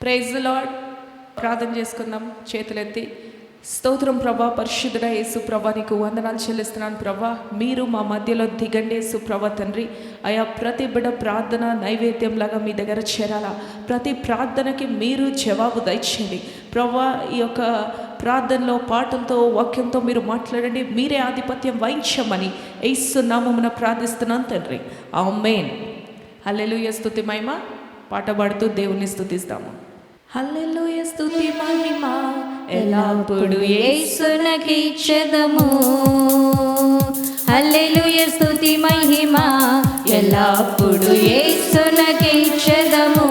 Praise the lord. ప్రార్థన చేసుకుందాం చేతులెత్తి. స్తోత్రం ప్రభా, పరిశుద్ధుడ యేసు ప్రభా, నీకు వందనాలు చెల్లిస్తున్నాను ప్రభా. మీరు మా మధ్యలో దిగండి యేసు ప్రభా తండ్రి. అయా ప్రతి బిడ్డ ప్రార్థన నైవేద్యంలాగా మీ దగ్గర చేరాలా. ప్రతి ప్రార్థనకి మీరు జవాబు దయచేయండి ప్రభా. ఈ యొక్క ప్రార్థనలో పాటలతో వాక్యంతో మీరు మాట్లాడండి. మీరే ఆధిపత్యం వహించమని యేసు నామమున ప్రార్థిస్తున్నాను తండ్రి. ఆమేన్. హల్లెలూయా. స్తుతి మహిమ పాట పాడుతూ దేవుని స్తుతిస్తాము. హల్లెలూయా స్తుతి మహిమ ఎల్లప్పుడు యేసునకిచ్చెదము. హల్లెలూయా స్తుతి మహిమ ఎల్లప్పుడు యేసునకిచ్చెదము.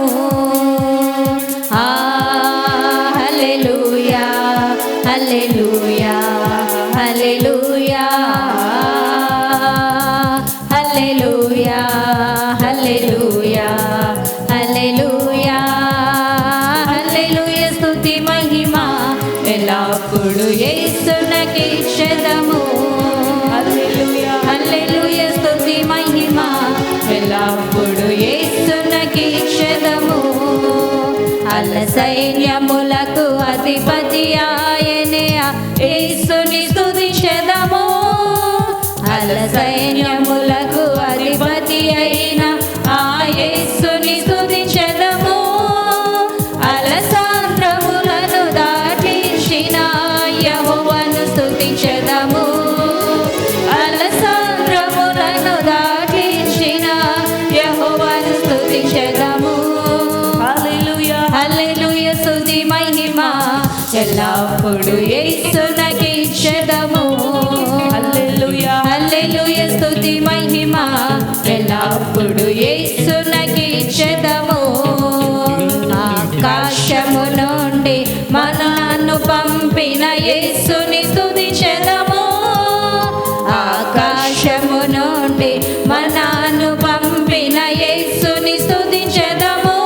హల్లెలూయా హల్లెలూయా హల్లెలూయా హల్లెలూయా హల్లెలూయా హల్లెలూయా హల్లెలూయా స్తుతి మహిమ ఎల్లప్పుడు యేసునకిచ్చెదము. హల్లెలూయా హల్లెలూయా స్తుతి మహిమ ఎల్లప్పుడు యేసునకిచ్చెదము. అల్ల సైన్యములకు అధిపతి ఆయనే, యేసుని స్తుతించెదము. అల్ల సైన్యములకు అధిపతి అయిన ఆ యేసుని స్తుతించెదము. అలసాంద్రములను దాటించిన యెహోవాను స్తుతించెదము. అలసాంద్రములను దాటించిన యెహోవాను స్తుతించెదము. హల్లెలూయా హల్లెలూయా స్తుతి మహిమ ఎల్లప్పుడు యేసునకిచ్చెదము. హల్లెలూయా హల్లెలూయా స్తుతి మహిమ ఎల్లప్పుడు యేసునకిచ్చెదము. ఆకాశము నుండి మనను పంపిన యేసుని స్తుతించెదము. ఆకాశము నుండి మనను పంపిన యేసుని స్తుతించెదము.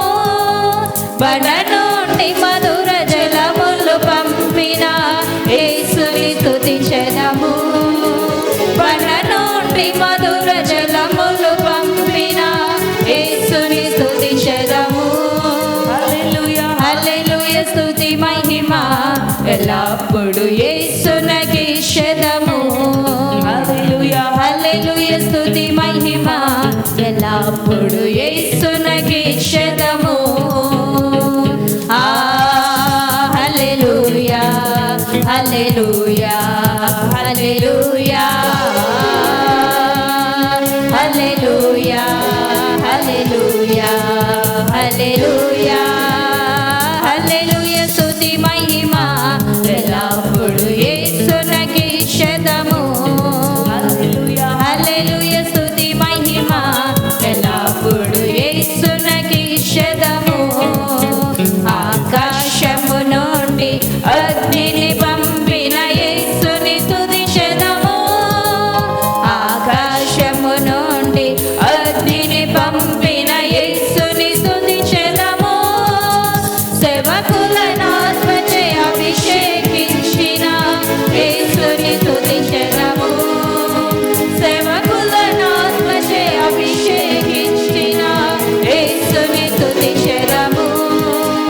బడ నుండి మధుర జలములు పంపిన యేసుని స్తుతించెదము. బడ నుండి మధుర జలములు పంపిన యేసుని స్తుతించెదము. హల్లెలూయా హల్లెలూయా స్తుతి మహిమ ఎల్లప్పుడు యేసునకిచ్చెదము. హల్లెలూయా హల్లెలూయా స్తుతి మహిమ ఎల్లప్పుడు యేసునకిచ్చెదము. హల్లెలూయా హల్లెలూయా హల్లెలూయా హల్లెలూయా హల్లెలూయా హల్లెలూయా హల్లెలూయా స్తుతి మహిమ ఎల్లప్పుడు యేసునకిచ్చెదము. హల్లెలూయా హల్లెలూయా స్తుతి మహిమ ఎల్లప్పుడు యేసునకిచ్చెదము. ఆకాశము నుండి అగ్నిని పంపిన యేసుని స్తుతించెదము. ఆకాశము నుండి అగ్నిని పంపిన యేసుని స్తుతించెదము. సేవకులను ఆత్మచే అభిషేకించిన యేసుని స్తుతించెదము. సేవకులను ఆత్మచే అభిషేకించిన యేసుని స్తుతించెదము.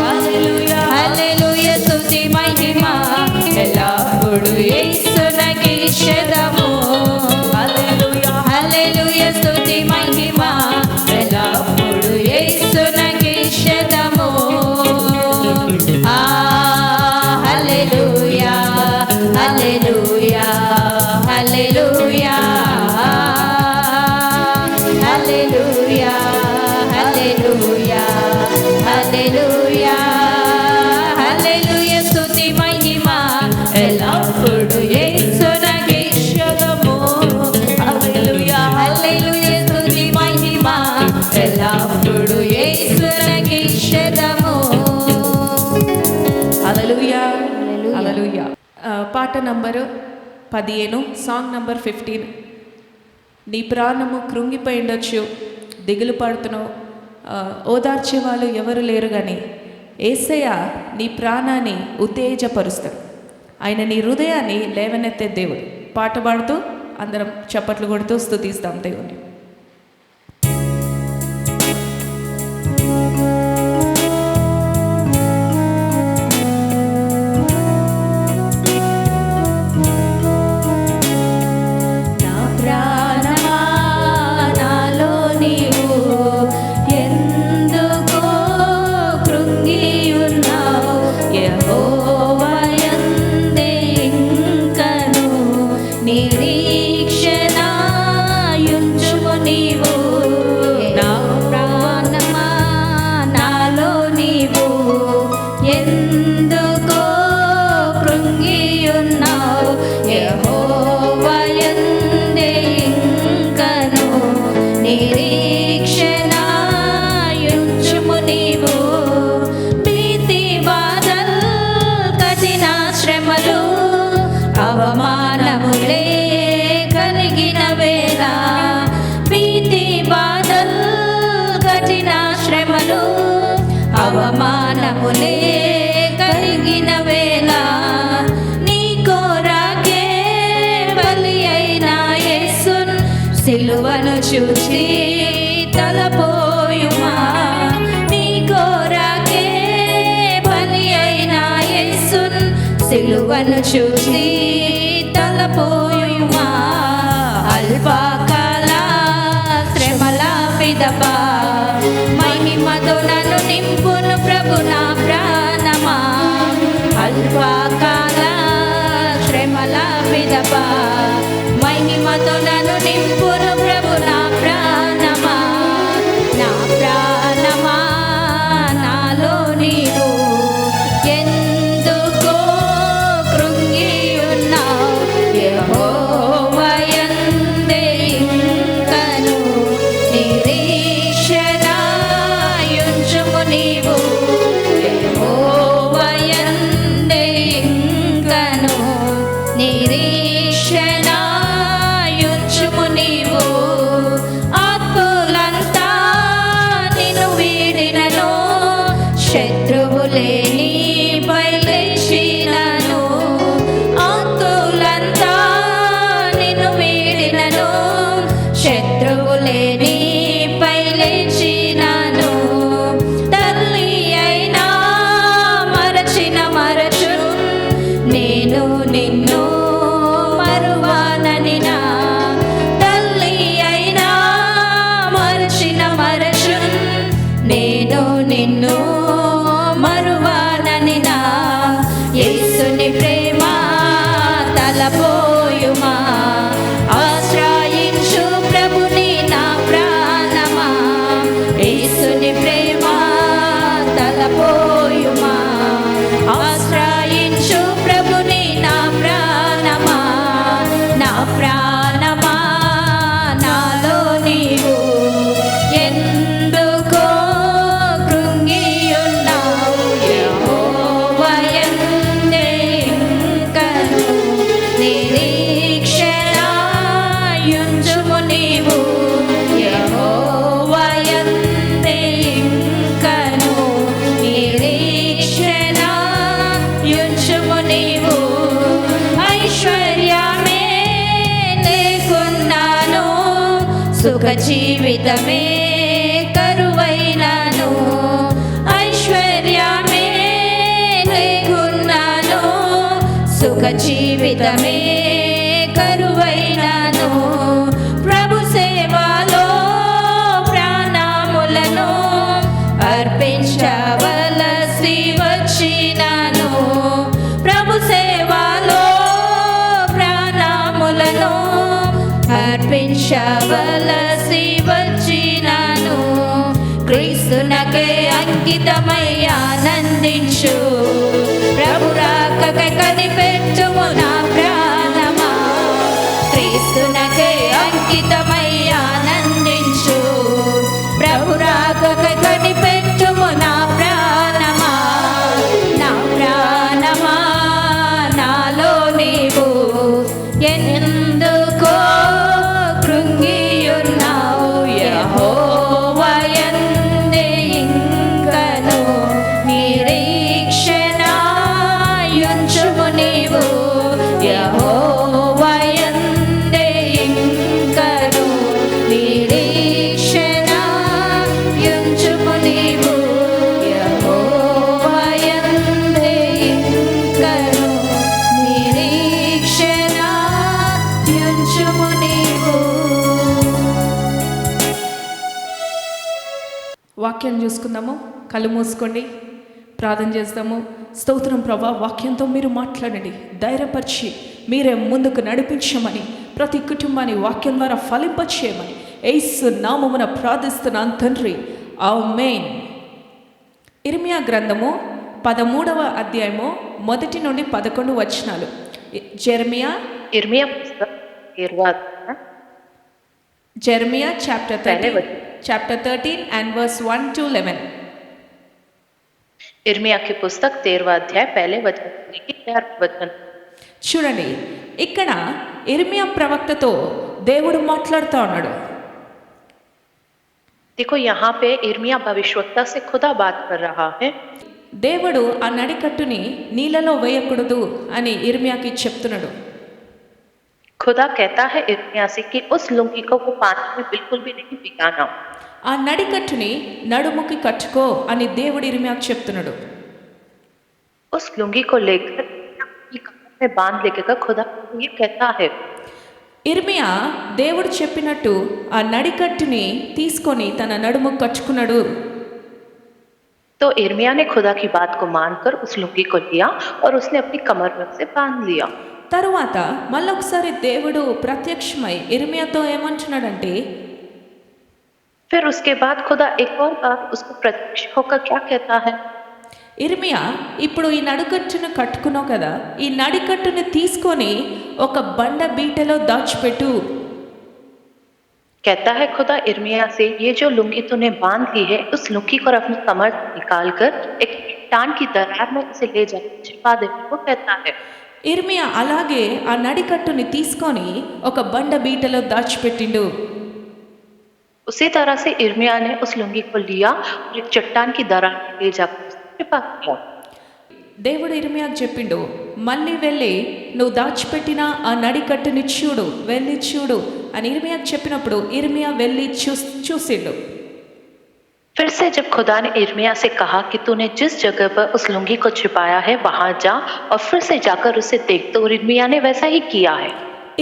హల్లెలూయా హల్లెలూయా స్తుతి మహిమ ఎల్లప్పుడు యేసునకిచ్చెదము. హల్లెలూయా హల్లెలూయా స్తుతి మహిమ ఎల్లప్పుడు యేసునకిచ్చెదము. హల్లెలూయా హల్లెలూయా హల్లెలూయా హల్లెలూయా హల్లెలూయా హల్లెలూయా హల్లెలూయా స్తుతి మహిమ ఎల్లప్పుడు యేసునకిచ్చెదము. హల్లెలూయా హల్లెలూయా స్తుతి మహిమ ఎల్లప్పుడు యేసునకిచ్చెదము. హల్లెలూయా హల్లెలూయా. హల్లెలూయా. పాట నంబరు 15, సాంగ్ నంబర్ 15. నీ ప్రాణము కృంగిపోయి ఉండొచ్చు, దిగులు పడుతున్నావు, ఓదార్చే వాళ్ళు ఎవరు లేరు, కానీ యేసయ్య నీ ప్రాణాన్ని ఉత్తేజపరుస్తాడు. ఆయన నీ హృదయాన్ని లేవనెత్తే దేవుడు. పాట పాడుతూ అందరం చప్పట్లు కొడుతూ స్తుతిస్తాం దేవుని. నిరీక్షణయుంచుము నీవు. భీతి బాధల్ కఠిన శ్రమలు అవమానములే కలిగిన వేళ, భీతి బాధల్ కఠిన శ్రమలు అవమానములే కలిగిన వేళ, నీ కోరాకే బలి అయిన యేసున్ సిలువను చూసి తలపోయుమా. నీ కోరాకే బలి అయిన యేసున్ సిలువను చూసి తలపోయుమా. అల్పకాల శ్రమల పిదప మహిమతో నన్ను నింపును ప్రభు నా ప్రాణమా. అల్పకాల శ్రమల పిదప మహిమతో నన్ను నింపును ప్రభు నా ప్రాణమా. నా ప్రాణమా నాలో నీవు ఎందుకో కృంగి ఉన్నావు. యెహోవా యందే ఇంకను నిరీక్షణయుంచుము నీవు. యెహోవా యందే ఇంకను నిరీక్షణయుంచుము నీవు. ఆత్మలంతా నిన్ను వీడినను, శత్రువులే నీపై లేచినను. ఆత్మలంతా నిన్ను వీడినను, శత్రువులే నీపై లేచినను. తల్లి అయినా మరచిన మరచును, నేను నిన్ను మరువనని నా. తల్లి అయినా మరచిన మరచును, నేను నిన్ను మరువనని నా. యేసుని ప్రేమ తలపోయుమా, ఆశ్రయించు ప్రభుని నా ప్రాణమా. యేసుని ప్రేమ తలపోయుమా, ఆశ్రయించు ప్రభుని నా ప్రాణమా. నా ప్రాణమా నాలో నీవు ఎందుకో కృంగి ఉన్నావు. యెహోవా యందే ఇంకను నిరీక్షణయుంచుము నీవు. యెహోవా యందే ఇంకను నిరీక్షణయుంచుము నీవు. ఐశ్వర్యమే లేకున్నాను, సుఖ జీవితమే కరువైనాను. ఐశ్వర్యమే లేకున్నాను, సుఖ జీవితమే కరువైనాను. ప్రభు సేవలో ప్రాణములను అర్పించవలసి వచ్చినాను. ప్రభు సేవలో ప్రాణములను అర్పించవలసి వచ్చినాను. క్రీస్తునకై అంకితమై ఆనందించు, ప్రభు రాకకై కనిపెట్టుము నా ప్రాణమా. క్రీస్తునకై అంకితమై ఆనందించు, ప్రభు రాకకై కనిపెట్టుము నా ప్రాణమా. నా ప్రాణమా నాలో నీవు ఎందుకో కృంగి ఉన్నావు. యెహోవా యందే ఇంకను నిరీక్షణయుంచుము నీవు. యెహోవా యందే ఇంకను నిరీక్షణయుంచుము నీవు. యెహోవా యందే ఇంకను నిరీక్షణయుంచుము నీవు. వాక్యం చూసుకుందాము. కళ్ళు మూసుకోండి, ప్రార్థన చేస్తాము. స్తోత్రం ప్రభా, వాక్యంతో మీరు మాట్లాడండి, ధైర్యపరిచి మీరే ముందుకు నడిపించమని, ప్రతి కుటుంబాన్ని వాక్యం ద్వారా ఫలింపచేయమని యేసు నామమున ప్రార్థిస్తున్నాను తండ్రి, ఆమేన్. ఇర్మియా గ్రంథము 13వ అధ్యాయము 1 నుండి 11 వచనాలు. ఇర్మియా పుస్తకం Jeremiah chapter पहले 13, वचन chapter 13 and verse 1 to 11. इर्मिया की पुस्तक 13वां अध्याय पहले वचन से लेकर 11वां वचन। చూడండి, ఇక్కడ ఇర్మియా ప్రవక్తతో దేవుడు మాట్లాడుతూ ఉన్నాడు. देखो यहाँ पे इर्मिया भविष्यवक्ता से खुदा बात कर रहा है। దేవుడు ఆ నడికట్టుని నీళ్ళలో వేయకూడదు అని ఇర్మియాకి చెప్తున్నాడు. खुदा कहता है इर्मिया से कि उस लुंगी को वो पानी में बिल्कुल भी नहीं भिगाना। ఆ నడికట్టుని నడుముకి కట్టుకో అని దేవుడు ఇర్మియాకి చెప్తున్నాడు. उस लुंगी को लेकर अपनी कमर में बांध लेकर खुदा ये कहता है। ఇర్మియా దేవుడు చెప్పినట్టు ఆ నడికట్టుని తీసుకొని తన నడుముకు కట్టుకున్నాడు. तो इर्मिया ने खुदा की बात को मानकर उस लुंगी को लिया और उसने अपनी कमर में उसे बांध लिया। తరువాత మళ్ళొకసారి దేవుడు ప్రత్యక్షమై ఇర్మియాతో ఏమంటున్నాడంటే, फिर उसके बाद खुदा एक और बार उसको प्रत्यक्ष होकर क्या कहता है। ఇర్మియా, ఇప్పుడు ఈ నడికట్టును కట్టుకున్నావు కదా, ఈ నడికట్టుని తీసుకొని ఒక బండ బీటలో దాచిపెట్టు. कहता है खुदा इर्मिया से, ये जो लुंगी तूने बांध ली है उस लुंगी को अपनी कमर से निकालकर एक चट्टान की दरार में उसे ले जाकर छिपा दे। वो कहता है। ఇర్మియా అలాగే ఆ నడికట్టుని తీసుకొని ఒక బండ బీటలో దాచిపెట్టిండు. उसी तरह से इर्मिया ने उस लुंगी को लिया और एक चट्टान की दरार में ले जाकर उसे छिपा दिया। దేవుడు ఇర్మియాకు చెప్పిండు, మళ్ళీ వెళ్ళి నువ్వు దాచిపెట్టిన ఆ నడికట్టుని చూడు, వెళ్ళి చూడు అని ఇర్మియాకు చెప్పినప్పుడు ఇర్మియా వెళ్ళి చూసిండు. फिर से जब खुदा ने इर्मिया से कहा कि तूने जिस जगह पर उस लुंगी को छिपाया है वहां जा और फिर से जाकर उसे देख, तो इर्मिया ने वैसा ही किया है।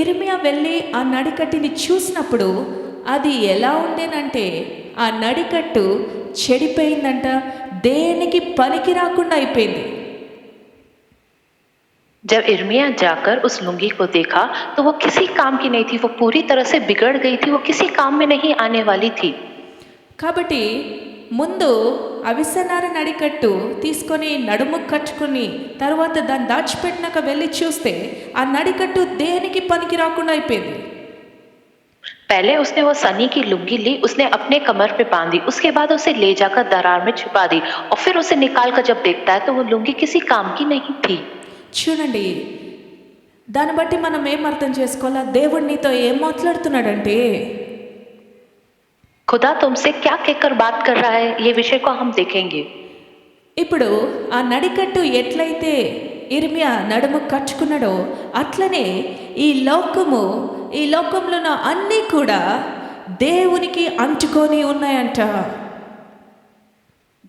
ఇర్మియా వెళ్ళి ఆ నడికట్టుని చూసినప్పుడు అది ఎలా ఉండేనంటే ఆ నడికట్టు చెడిపోయిందంట, దేనికి పనికి రాకుండా అయిపోయింది. जब इर्मिया जाकर उस लुंगी को देखा तो वो किसी काम की नहीं थी, वो पूरी तरह से बिगड़ गई थी, वो किसी काम में नहीं आने वाली थी। కాబట్టి ముందు అవిసనార నడికట్టు తీసుకొని నడుము కట్టుకుని తర్వాత దాన్ని దాచిపెట్టినాక వెళ్ళి చూస్తే ఆ నడికట్టు దేనికి పనికి రాకుండా అయిపోయింది. पहले उसने वो सनी की लुंगी ली, उसने अपने कमर पे बांधी, उसके बाद उसे ले जाकर दरार में छिपा दी और फिर उसे निकाल कर जब देखता है तो वो लुंगी किसी काम की नहीं थी। చూడండి, దాన్ని బట్టి మనం ఏం అర్థం చేసుకోవాలా, దేవుడు నీతో ఏం మాట్లాడుతున్నాడంటే खुदा तुमसे क्या कहकर बात कर रहा है, ये विषय को हम देखेंगे। ఇప్పుడు ఆ నడికట్టు ఎట్లయితే ఇర్మియా నడుము కట్టుకున్నాడో అట్లనే ఈ లోకంలో ఉన్న అన్నీ కూడా దేవునికి అంటుకొని ఉన్నాయంట.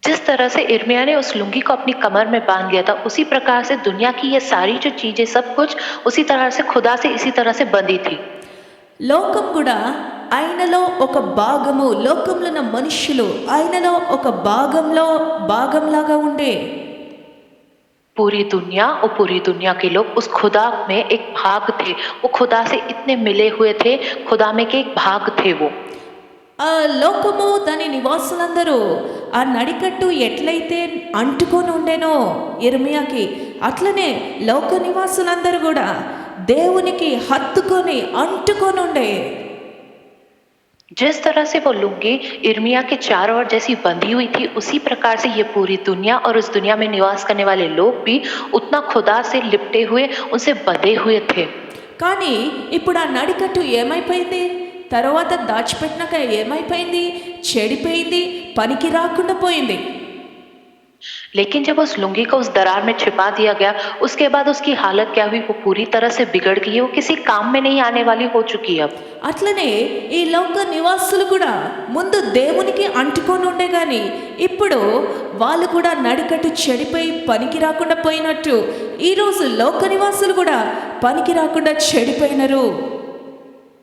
जिस तरह से इर्मिया ने उस लुंगी को अपनी कमर में बांध लिया था, उसी प्रकार से दुनिया की ये सारी जो चीजें सब कुछ उसी तरह से खुदा से इसी तरह से बंधी थी। లోకం కూడా ఆయనలో ఒక భాగము, లోకంలో ఉన్న మనుషులు ఆయనలో ఒక భాగంలాగా ఉండే. पूरी दुनिया और पूरी दुनिया के लोग उस खुदा में एक भाग थे, वो खुदा से इतने मिले हुए थे, खुदा में के एक भाग थे वो। ఆ లోకము దాని నివాసులందరూ ఆ నడికట్టు ఎట్లయితే అంటుకొని ఉండేనో ఇర్మియాకి, అట్లనే లోక నివాసులందరూ కూడా దేవునికి హత్తుకొని అంటుకొని ఉండే. जिस तरह से वो लुंगी इर्मिया के चारों ओर जैसी बंधी हुई थी, उसी प्रकार से ये पूरी दुनिया और उस दुनिया में निवास करने वाले लोग भी उतना खुदा से लिपटे हुए, उनसे बंधे हुए थे। కానీ ఇప్పుడు ఆ నడికట్టు ఏమైపోయింది, తర్వాత దాచిపెట్టినాక ఏమైపోయింది, చెడిపోయింది, పనికి రాకుండా పోయింది. लेकिन जब उस लुंगी को उस दरार में छिपा दिया गया, उसके बाद उसकी हालत क्या हुई, वो पूरी तरह से बिगड़ गई है, वो किसी काम में नहीं आने वाली हो चुकी है अब। అట్లనే ఈ లోక నివాసులు కూడా ముందు దేవునికి అంటుకొని ఉండే కానీ ఇప్పుడు వాళ్ళు కూడా నడికట్టు చెడిపోయి పనికి రాకుండా పోయినట్టు ఈరోజు లోక నివాసులు కూడా పనికి రాకుండా చెడిపోయినారు.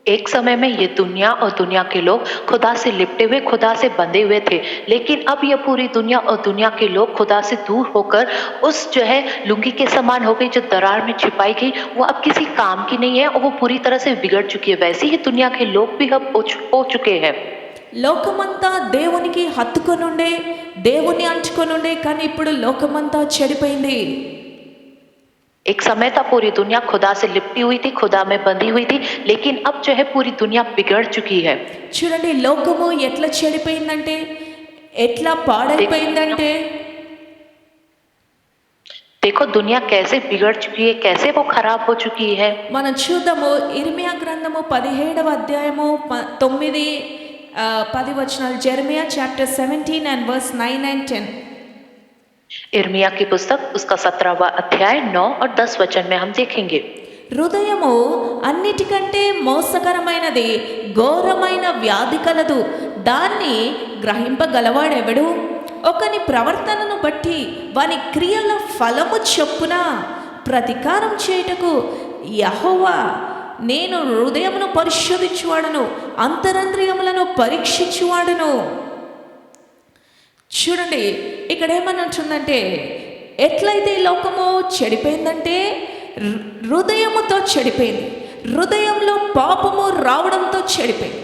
एक समय में ये दुनिया और दुनिया के लोग खुदा से लिपटे हुए, खुदा से बंधे हुए थे, लेकिन अब ये पूरी दुनिया और दुनिया के लोग खुदा से दूर होकर उस जो है लुंगी के समान हो गई, जो दरार में छिपाई गई, वो अब किसी काम की नहीं है और वो पूरी तरह से बिगड़ चुकी है। वैसे ही दुनिया के लोग भी अब हो चुके हैं। లోకమంతా దేవునికి హత్తుకొనుండే, దేవుని అంటుకొనుండే, కానీ ఇప్పుడు లోకమంతా చెడిపోయింది. एक समय था पूरी दुनिया खुदा से लिपटी हुई थी, खुदा में बंधी हुई थी, लेकिन अब जो है पूरी दुनिया बिगड़ चुकी है। చూడండి లోకము ఎట్లా చెడిపోయిందంటే, ఎట్లా పాడైపోయిందంటే, देखो दुनिया कैसे बिगड़ चुकी है, कैसे वो खराब हो चुकी है। మనం చూద్దాము ఇర్మియా గ్రంథము 17వ అధ్యాయము 9-10 వచనాలు. Jeremiah chapter 17 and verse 9 and 10. इर्मिया की पुस्तक उसका 17वां अध्याय 9 और 10 वचन में हम देखेंगे। హృదయము అన్నిటికంటే మోసకరమైనది, ఘోరమైన వ్యాధి కలదు, దాన్ని గ్రహింపగలవాడెవడు? ఒకని ప్రవర్తనను బట్టి వాని క్రియల ఫలము చొప్పున ప్రతీకారం చేయుటకు యెహోవా నేను హృదయమును పరిశోధించువాడను, అంతరంద్రియములను పరీక్షించువాడను. చూడండి ఇక్కడ ఏమనంటుందంటే, ఎట్లయితే ఈ లోకము చెడిపోయిందంటే హృదయముతో చెడిపోయింది. హృదయంలో పాపము రావడంతో చెడిపోయింది.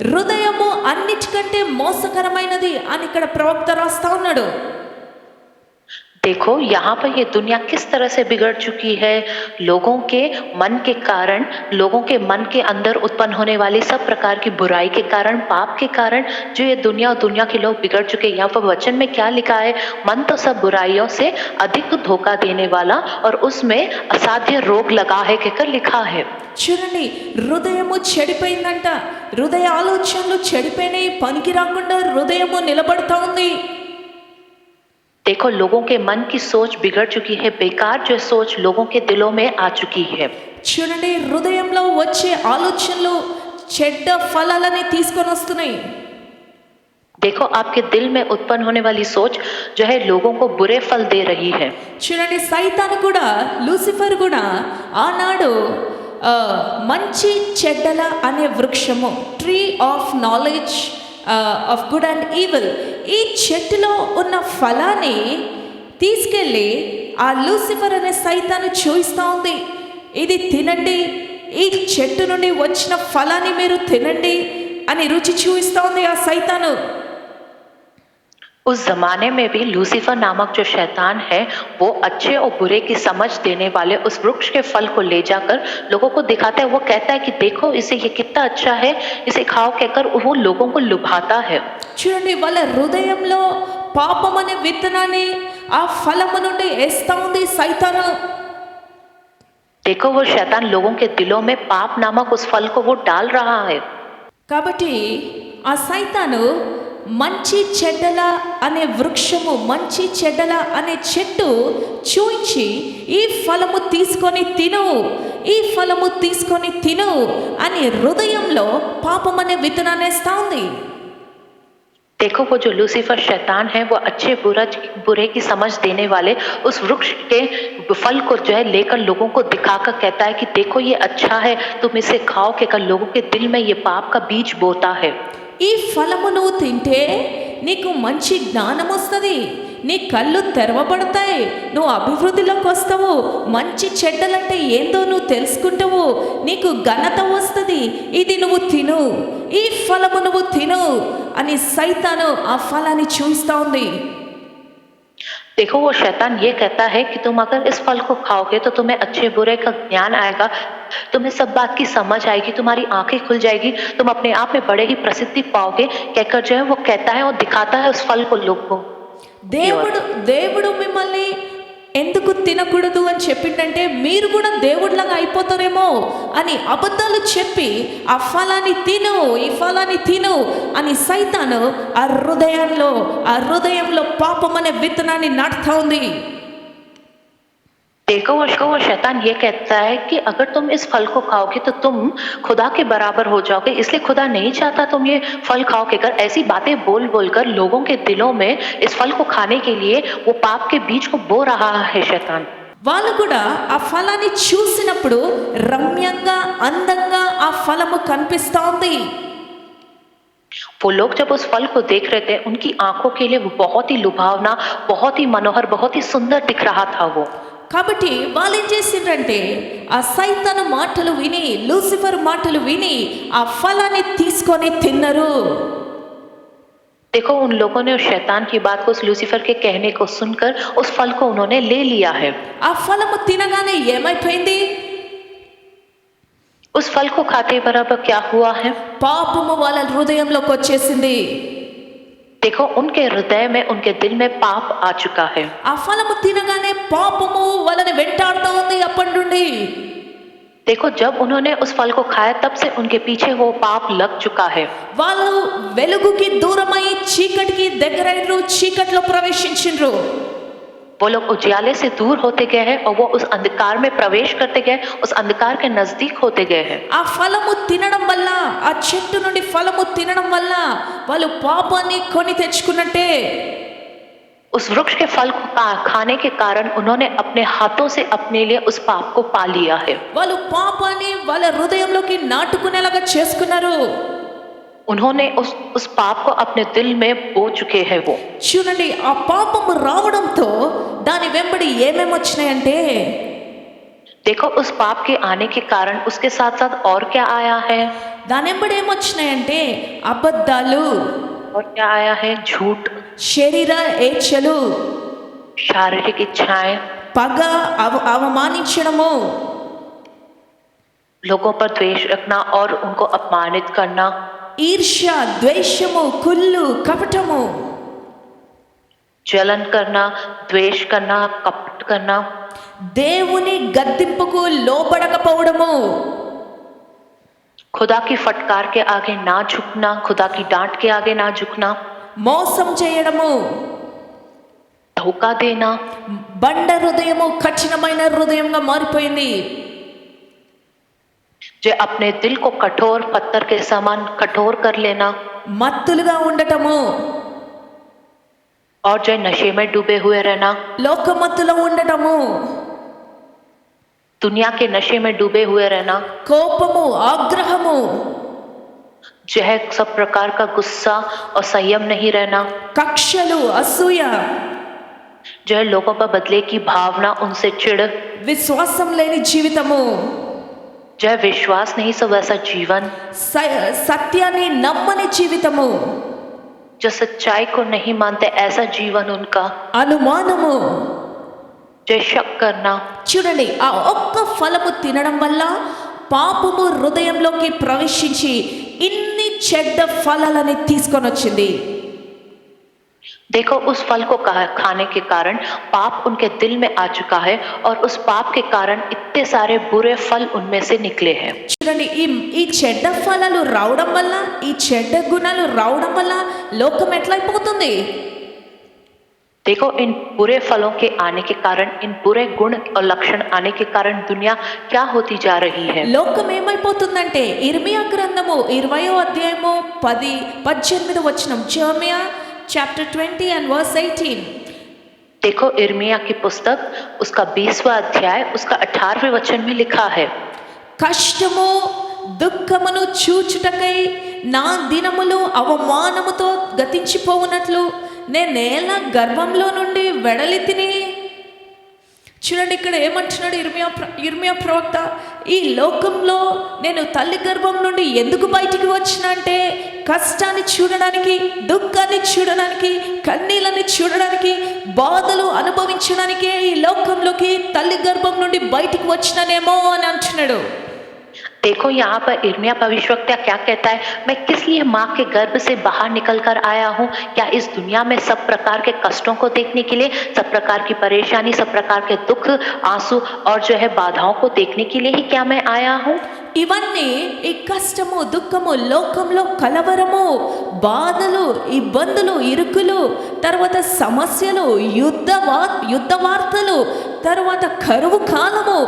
హృదయము అన్నిటికంటే మోసకరమైనది అని ఇక్కడ ప్రవక్త రాస్తా ఉన్నాడు. देखो यहाँ पर ये दुनिया किस तरह से बिगड़ चुकी है। लोगों के मन के कारण, लोगों के मन के अंदर उत्पन्न होने वाली सब प्रकार की बुराई के कारण, पाप के कारण जो ये दुनिया और दुनिया के लोग बिगड़ चुके हैं। यहाँ पर वचन में क्या लिखा है? मन तो सब बुराइयों से अधिक धोखा देने वाला और उसमें असाध्य रोग लगा है कहकर लिखा है। చూడండి హృదయము చెడిపోయిందంట. హృదయ ఆలోచనలు చెడిపోయినాయి, పనికి రాకుండా హృదయము నిలబడతా ఉంది. देखो लोगों के मन की सोच बिगड़ चुकी है, बेकार जो सोच लोगों के दिलों में आ चुकी है। చూడండి హృదయంలో వచ్చే ఆలోచనలు చెడ్డ ఫలాలని తీసుకొని వస్తున్నాయి. देखो आपके दिल में उत्पन्न होने वाली सोच जो है लोगों को बुरे फल दे रही है। చూడండి సైతాను కూడా, లూసిఫర్ కూడా ఆనాడు మంచి చెడ్డల అనే వృక్షము, tree of knowledge of good and evil, ఈ చెట్టులో ఉన్న ఫలాన్ని తీసుకెళ్ళి ఆ లూసిఫర్ అనే సైతాను చూయిస్తూ ఉంది. ఇది తినండి, ఈ చెట్టు నుండి వచ్చిన ఫలాన్ని మీరు తినండి అని రుచి చూపిస్తూ ఉంది ఆ సైతాను. उस जमाने में भी लूसीफर नामक जो शैतान है वो अच्छे और बुरे की समझ देने वाले उस वृक्ष के फल को ले जाकर लोगों को दिखाता है। वो कहता है कि देखो इसे ये कितना अच्छा है, इसे खाओ कहकर वो लोगों को लुभाता है। చూడండి వాళ్ళ హృదయంలో పాపం అనే విత్తనాన్ని ఆ ఫలము నుండి వేస్తా ఉంది సైతాను. देखो वो शैतान लोगों के दिलों में पाप नामक उस फल को वो डाल रहा है। కాబట్టి ఆ సైతాను మంచి చెడ్డల అనే వృక్షము, మంచి చెడ్డల అనే చెట్టు చూయించి ఈ ఫలము తీసుకొని తిను, ఈ ఫలము తీసుకొని తిను అని హృదయంలో పాపం అనే విత్తనాన్ని వేస్తా ఉంది. देखो वो जो लूसीफर शैतान है वो अच्छे बुरे की समझ देने वाले उस वृक्ष के फल को जो है लेकर लोगों को दिखाकर कहता है कि देखो ये अच्छा है, तुम इसे खाओ कहकर लोगों के दिल में ये पाप का बीज बोता है। ఈ ఫలము నువ్వు తింటే నీకు మంచి జ్ఞానం వస్తుంది, నీ కళ్ళు తెరవబడతాయి, నువ్వు అభివృద్ధిలోకి వస్తావు, మంచి చెడ్డలంటే ఏందో నువ్వు తెలుసుకుంటావు, నీకు ఘనత వస్తుంది, ఇది నువ్వు తిను, ఈ ఫలము నువ్వు తిను అని సైతాను ఆ ఫలాన్ని చూపిస్తూ ఉంది. देखो वो शैतान ये कहता है कि तुम अगर इस फल को खाओगे तो तुम्हें अच्छे बुरे का ज्ञान आएगा, तुम्हें सब बात की समझ आएगी, तुम्हारी आंखें खुल जाएगी, तुम अपने आप में बड़े ही प्रसिद्धि पाओगे कहकर जो है वो कहता है और दिखाता है उस फल को लोगों को। దేవుడు మిమ్మల్ని ఎందుకు తినకూడదు అని చెప్పిండంటే మీరు కూడా దేవుడిలాగా అయిపోతారేమో అని అబద్ధాలు చెప్పి ఆ ఫలాన్ని తిను, ఈ ఫలాన్ని తిను అని సైతాను ఆ హృదయంలో పాపం అనే విత్తనాన్ని నాటుతా ఉంది. देखो वो शैतान ये कहता है कि अगर तुम इस फल को खाओगे तो तुम खुदा के बराबर हो जाओगे, इसलिए खुदा नहीं चाहता तुम ये फल खाओ कहकर ऐसी बातें बोल कर लोगों के दिलों में इस फल को खाने के लिए वो पाप के बीज को बो रहा है शैतान। వాళ్ళు కూడా ఆ ఫలాన్ని చూసినప్పుడు రమ్యంగా, అందంగా ఆ ఫలము కనిపిస్తూ ఉంది. वो लोग जब उस फल को देख रहे थे उनकी आंखों के लिए वो बहुत ही लुभावना, बहुत ही मनोहर, बहुत ही सुंदर दिख रहा था वो। కాబట్టి వాళ్ళు ఏం చేసిండ్రంటే ఆ సైతాను మాటలు విని, లూసిఫర్ మాటలు విని ఆ ఫలాన్ని తీసుకొని తిన్నారు. देखो उन लोगों ने उस शैतान की बात को, उस लूसीफर के कहने को सुनकर उस फल को उन्होंने ले लिया है। ఆ ఫలము తినగానే ఏమైపోయింది? उस फल को खाते बराबर क्या हुआ है? పాపము వాళ్ళ హృదయంలోకి వచ్చేసింది. देखो उनके हृदय में, उनके दिल में पाप आ चुका है। ఆ ఫలము తినగానే పాపము వాళ్ళని వెంటాడుతూ ఉంది అప్పటి నుండి. देखो जब उन्होंने उस फल को खाया तब से उनके पीछे वो पाप लग चुका है। వాళ్ళు వెలుగుకి దూరమై చీకటికి దగ్గరైనరు, చీకటిలో ప్రవేశించిండ్రు. वो लोग उजियाले से दूर होते गए हैं और वो उस अंधकार में प्रवेश करते गए, उस अंधकार के नजदीक होते गए हैं। ఆ ఫలము తినడం వల్ల, ఆ చెట్టు నుండి ఫలము తినడం వల్ల వాళ్ళు పాపాన్ని కొని తెచ్చుకున్నట్టే. उस वृक्ष के फल को खाने के कारण उन्होंने अपने हाथों से अपने लिए उस पाप को पा लिया है। వాళ్ళు పాపాన్ని వాళ్ళ హృదయంలోకి నాటుకునేలాగా చేసుకున్నారు. उन्होंने उस पाप को अपने दिल में बो चुके हैं वो। చూడండి, ఆ పాపము రావడంతో దాని వెంబడి ఏమేమి వచ్చినాయంటే, देखो उस पाप के आने के कारण उसके साथ साथ और क्या आया है? దాని వెంబడి ఏమొచ్చినాయంటే అబద్ధాలు, और क्या आया है? झूठ, శరీర ఏచ్ఛలు, शारीरिक इच्छाएं, పగ, అవమానించడము, लोगों पर द्वेष रखना और उनको अपमानित करना, ఈర్ష్య, ద్వేషము, కుళ్ళు, కపటము, जलन करना, द्वेष करना, कपट करना, దేవుని గద్దింపుకు లోబడకపోవడము, खुदा की फटकार के आगे ना झुकना, खुदा की डांट के आगे ना झुकना, మోసం చేయడము, धोखा देना, బండ హృదయము కఠినమైన హృదయంగా మారిపోయింది. जो अपने दिल को कठोर पत्थर के समान कठोर कर लेना, మత్తులుగా ఉండటము, और जो नशे में डूबे हुए रहना, లోకమత్తులో ఉండటము, दुनिया के नशे में डूबे हुए रहना, కోపము, ఆగ్రహము, जो है सब प्रकार का गुस्सा और संयम नहीं रहना, కక్షలు, అసూయ, जो है लोगों पर बदले की भावना, उनसे चिढ़, విశ్వాసం లేని జీవితము, जो है विश्वास नहीं सब ऐसा जीवन, సత్యాన్ని నమ్మని జీవితము, जो सच्चाई को नहीं मानते ऐसा जीवन उनका, అనుమానము. जो शक करना। చూడండి, ఆ ఒక్క ఫలము తినడం వల్ల పాపము హృదయంలోకి ప్రవేశించి ఇన్ని చెడ్డ ఫలాలని తీసుకొని వచ్చింది. देखो उस फल को खाने के कारण पाप उनके दिल में आ चुका है और उस पाप के कारण इतने सारे बुरे फल उनमें से निकले हैं। చూడండి, ఈ చెడ్డ ఫలాలు రావడం వల్ల, ఈ చెడ్డ గుణాలు రావడం వల్ల లోకం ఎట్లయిపోతుంది? देखो इन बुरे फलों के आने के कारण, इन बुरे गुण और लक्षण आने के कारण दुनिया क्या होती जा रही है? లోకం ఏమైపోతుందంటే, ఇర్మియా గ్రంథము 20వ అధ్యాయము 18 వచనం, జెర్మియా chapter 20 and verse 18. देखो इर्मिया की पुस्तक उसका 20वां अध्याय उसका 18वें वचन में लिखा है, కష్టము దుఃఖమును చూచుటకై నా దినములు అవమానముతో గతించిపోవునట్లు నేనేల గర్భంలో నుండి వెడలి తిని. చూడండి, ఇక్కడ ఏమంటున్నాడు ఇర్మియా ప్రవక్త, ఈ లోకంలో నేను తల్లి గర్భం నుండి ఎందుకు బయటికి వచ్చిన అంటే కష్టాన్ని చూడడానికి, దుఃఖాన్ని చూడడానికి, కన్నీళ్ళని చూడడానికి, బాధలు అనుభవించడానికే ఈ లోకంలోకి తల్లి గర్భం నుండి బయటికి వచ్చినానేమో అని అంటున్నాడు. देखो यहाँ पर इर्मिया भविष्यवक्ता क्या कहता है, मैं किस लिए माँ के गर्भ से बाहर निकल कर आया हूँ? क्या इस दुनिया में सब प्रकार के कष्टों को देखने के लिए, सब प्रकार की परेशानी, सब प्रकार के दुख, आंसू और जो है बाधाओं को देखने के लिए ही क्या मैं आया हूँ? ఇవన్నీ, ఈ కష్టము, దుఃఖము, లోకంలో కలవరము, బాధలు, ఇబ్బందులు, ఇరుకులు, తర్వాత సమస్యలు, యుద్ధ వార్తలు, తర్వాత కరువు కాలము,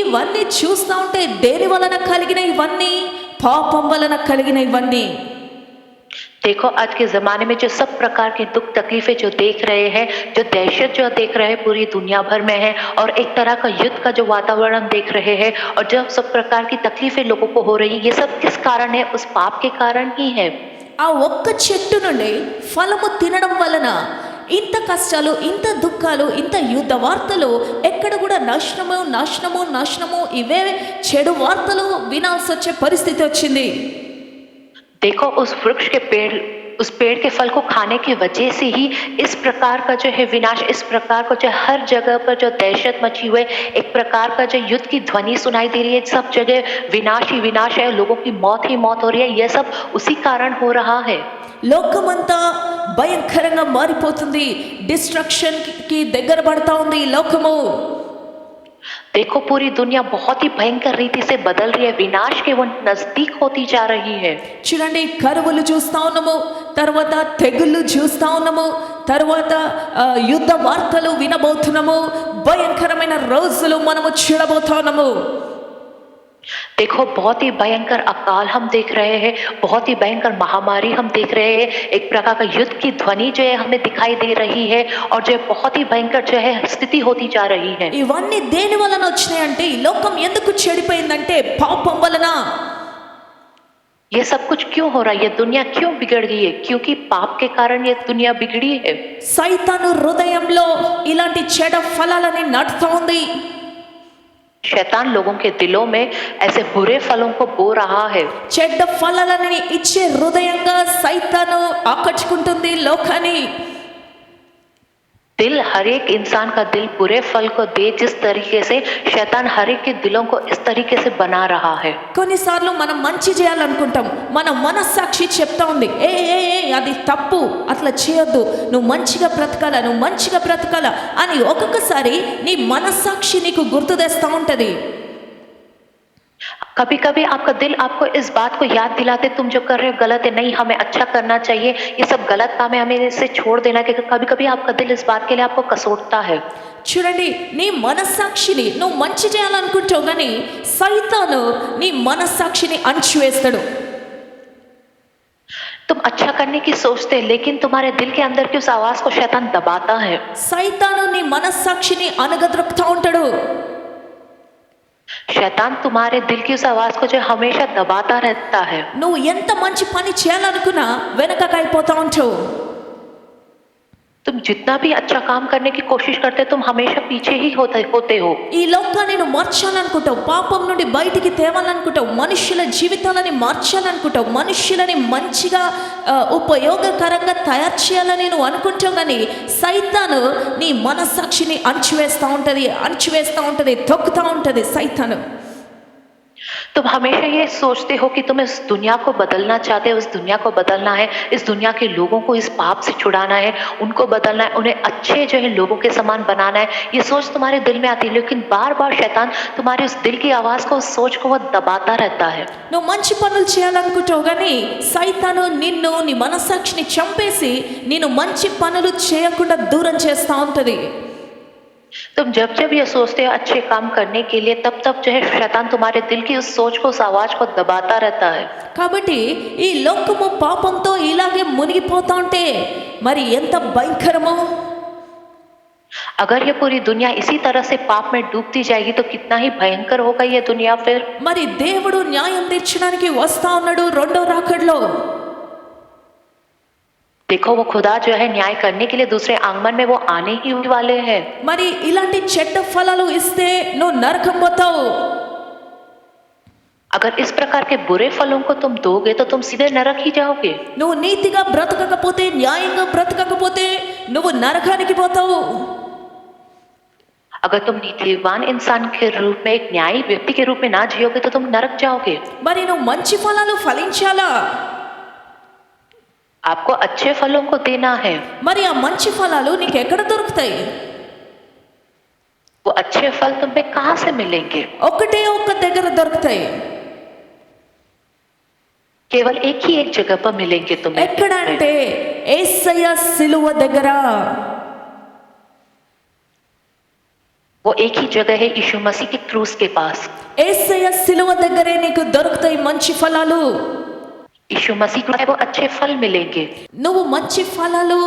ఇవన్నీ చూస్తూ ఉంటే దేని వలన కలిగిన ఇవన్నీ? పాపం వలన కలిగిన ఇవన్నీ. देखो आज के जमाने में जो सब प्रकार की दुख तकलीफें जो देख रहे हैं, जो दहशत जो देख रहे हैं पूरी दुनिया भर में है, और एक तरह का युद्ध का जो वातावरण देख रहे हैं, और जो सब प्रकार की तकलीफें लोगों को हो रही है, ये सब किस कारण है? उस पाप के कारण ही है। ఆ ఒక్క చెట్టు నుండి ఫలము తినడం వలన ఇంత కష్టాలు, ఇంత దుఃఖాలు, ఇంత యుద్ధ వార్తలు, ఎక్కడ కూడా నాశనము నాశనము నాశనము, ఇవే చెడు వార్తలు వినాల్సి వచ్చే పరిస్థితి వచ్చింది. देखो उस वृक्ष के पेड़, उस पेड़ के फल को खाने की वजह से ही इस प्रकार का जो है विनाश, इस प्रकार का जो हर जगह पर जो दहशत मची हुई है, एक प्रकार का जो युद्ध की ध्वनि सुनाई दे रही है, सब जगह विनाश ही विनाश है, लोगों की मौत ही मौत हो रही है, यह सब उसी कारण हो रहा है। లోకమంతా భయంకరంగా మారిపోతుంది, డిస్ట్రక్షన్ కి దగ్గర పడతా ఉంది ఈ లోకము. देखो पूरी दुनिया बहुत ही भयंकर रीति से बदल रही है, विनाश के वो नजदीक होती जा रही है। చూడండి, కరువులు చూస్తా ఉన్నాము, తర్వాత తెగుళ్ళు చూస్తా ఉన్నాము, తర్వాత యుద్ధ వార్తలు వినబోతున్నాము, భయంకరమైన రోజులు మనము చూడబోతా ఉన్నాము. देखो बहुत ही भयंकर अकाल हम देख रहे हैं, बहुत ही भयंकर महामारी हम देख रहे हैं, एक प्रकार का युद्ध की ध्वनि जो है हमें दिखाई दे रही है, और जो है बहुत ही भयंकर जो है स्थिति होती जा रही है। ఇవన్నీ దేని వలన వచ్చినాయంటే, ఈ లోకం ఎందుకు చెడిపోయిందంటే పాపం వలన. ये सब कुछ क्यों हो रहा है, ये दुनिया क्यों बिगड़ गई है? क्योंकि पाप के कारण ये दुनिया बिगड़ी है। సైతాను హృదయంలో ఇలాంటి చెడ ఫలాలని నాటుతా ఉంది. शैतान लोगों के दिलों में ऐसे बुरे फलों को बो रहा है। చెడ్డ ఫలాలని ఇచ్చే హృదయంగా సైతాను ఆకర్షుకుంటుంది లోకాన్ని. दिल, हर एक इंसान का दिल बुरे फल को दे, जिस तरीके से शैतान हर एक के दिलों को इस तरीके से बना रहा है। కొన్నిసార్లు మనం మంచి చేయాలనుకుంటాం, మన మనస్సాక్షి చెప్తా ఉంది, ఏ ఏ ఏ అది తప్పు, అట్లా చేయొద్దు, నువ్వు మంచిగా బ్రతకాల, నువ్వు మంచిగా బ్రతకాల అని ఒక్కొక్కసారి నీ మనస్సాక్షి నీకు గుర్తు తెస్తా ఉంటది. कभी कभी आपका दिल आपको इस बात को याद दिलाते, तुम जो कर रहे हो गलत है, नहीं हमें अच्छा करना चाहिए, ये सब गलत काम है, हमें इसे छोड़ देना। कि कभी कभी आपका दिल इस बात के लिए आपको कसोटता है। చూడండి, నీ మనస్సాక్షిని నువ్వు మంచి చేయాలనుకుంటావు కానీ సైతాను నీ మనస్సాక్షిని అణచివేస్తాడు. तुम अच्छा करने की सोचते हैं, लेकिन तुम्हारे दिल के अंदर की उस आवाज को शैतान दबाता है। సైతాను నీ మనస్సాక్షిని అనగద్రొక్కుతా ఉంటాడు. शैतान तुम्हारे दिल की उस आवाज को जो हमेशा दबाता रहता है। నువ్వు ఎంత మంచి పని చేయాలనుకున్నా వెనకకైపోతా ఉంటావు. तुम जितना भी अच्छा काम करने की कोशिश करते, तुम हमेशा पीछे ही होते हो। ఈ లోకాన్ని నువ్వు మార్చాలనుకుంటావు, పాపం నుండి బయటికి తేవాలనుకుంటావు, మనుషుల జీవితాలని మార్చాలనుకుంటావు, మనుషులని మంచిగా ఉపయోగకరంగా తయారు చేయాలని నువ్వు అనుకుంటావు కానీ సైతాను నీ మనస్సాక్షిని అణచివేస్తూ ఉంటది, తొక్కుతూ ఉంటది సైతాను. तुम हमेशा ये सोचते हो कि तुम्हें इस दुनिया को बदलना चाहते हो, इस दुनिया को बदलना है, इस दुनिया के लोगों को इस पाप से छुड़ाना है, उनको बदलना है, उन्हें अच्छे जो है लोगों के समान बनाना है, ये सोच तुम्हारे दिल में आती है। लेकिन बार बार शैतान तुम्हारे उस दिल की आवाज को, उस सोच को वो दबाता रहता है। నువ్వు మంచి పనులు చేయాలనుకుంటావు కానీ సైతాను నిన్ను, నీ మనస్సాక్షిని చంపేసి నేను మంచి పనులు చేయకుండా దూరం చేస్తూ ఉంటది. तुम जब जब ये सोचते हो अच्छे काम करने के लिए, तब तब जो है शैतान तुम्हारे दिल की उस सोच को, उस आवाज को दबाता रहता है। కాబట్టి ఈ లోకము పాపంతో ఇలాగే మునిగిపోతా ఉంటే మరి ఎంత భయంకరమో. अगर ये पूरी दुनिया इसी तरह से पाप में डूबती जाएगी तो कितना ही भयंकर होगा ये दुनिया फिर। మరి దేవుడు న్యాయం తీర్చడానికి వస్తా ఉన్నాడు రెండో రాకడలో. देखो वो खुदा जो है न्याय करने के लिए दूसरे आगमन में वो आने ही वाले हैं। మరి ఇలాంటి చెడ్డ ఫలాలు ఇస్తే నువ్వు నరకం పోతావు. अगर इस प्रकार के बुरे फलों को तुम दोगे तो तुम सीधे नरक ही जाओगे। నువ్వు నీతిగా బ్రతకకపోతే, న్యాయంగా బ్రతకకపోతే నువ్వు నరకానికి పోతావు. अगर तुम नीतिवान इंसान के रूप में, एक न्यायी व्यक्ति के रूप में ना जियोगे तो तुम नरक जाओगे। మరి నువ్వు మంచి ఫలాలు ఫలించాలా, आपको अच्छे फलों को देना है। మరి ఆ మంచి ఫలాలు నీకు ఎక్కడ దొరుకుతాయి? वो अच्छे फल तुम्हें कहां से मिलेंगे? ఒక్క దగ్గర దొరుకుతాయి. केवल एक ही एक जगह पर मिलेंगे तुम्हें। ఎక్కడంటే యేసయ్య సిలువ దగ్గర. वो एक ही जगह है, यीशु मसीह की क्रूस के पास। యేసయ్య సిలువ దగ్గరే నీకు దొరుకుతాయి మంచి ఫలాలు. यीशु मसीह को वो अच्छे फल मिलेंगे। నువ్వు మంచి ఫలాలు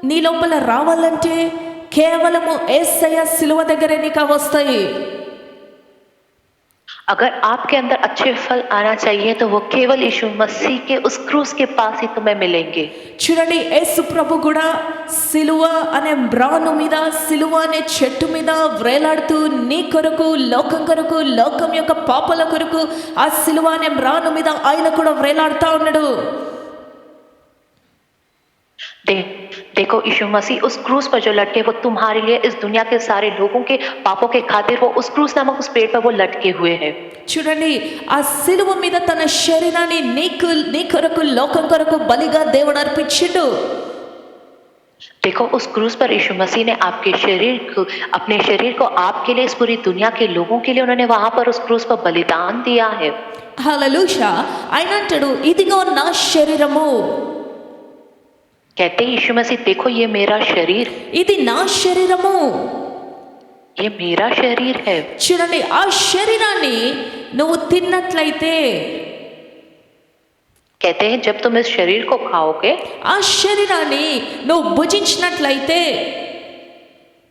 నీ లోపల రావాలంటే కేవలము యేసయ్య సిలువ దగ్గరే నీకు వస్తాయి. अगर आपके अंदर अच्छे फल आना चाहिए तो वो केवल यीशु मसीह के उस क्रूस के पास ही तुम्हें मिलेंगे। చూడండి, యేసు ప్రభు కూడా సిలువ అనే మ్రాను మీద, సిలువ అనే చెట్టు మీద వ్రేలాడుతూ నీ కొరకు, లోకం కొరకు, లోకం యొక్క పాపల కొరకు ఆ సిలువ అనే మ్రాను మీద ఆయన కూడా వ్రేలాడుతూ ఉన్నాడు. देखो यीशु मसीह उस क्रूस पर जो लटके वो तुम्हारे लिए इस दुनिया के सारे लोगों के पापों के खातिर वो उस क्रूस नामक उस पेड़ पर वो लटके हुए हैं। చూడండి, ఆ సిలువ మీద తన శరీరాన్ని నీ కొరకు లోకం కొరకు బలిగా దేవుడు అర్పించిండు. देखो उस क्रूस पर यीशु मसीह ने आपके शरीर को, अपने शरीर को आपके लिए, इस पूरी दुनिया के लोगों के लिए उन्होंने वहां पर उस क्रूस पर बलिदान दिया है। హల్లెలూయా. ఆయన అంటాడు, ఇదిగో నా శరీరము. कहते यीशु मसीह देखो ये मेरा शरीर, ఇది నా శరీరము. ये मेरा शरीर है। చూడండి, ఆ శరీరాన్ని నువ్వు తిన్నట్లయితే, कहते हैं जब तुम इस शरीर को खाओगे, ఆ శరీరాన్ని నువ్వు భుజించినట్లయితే,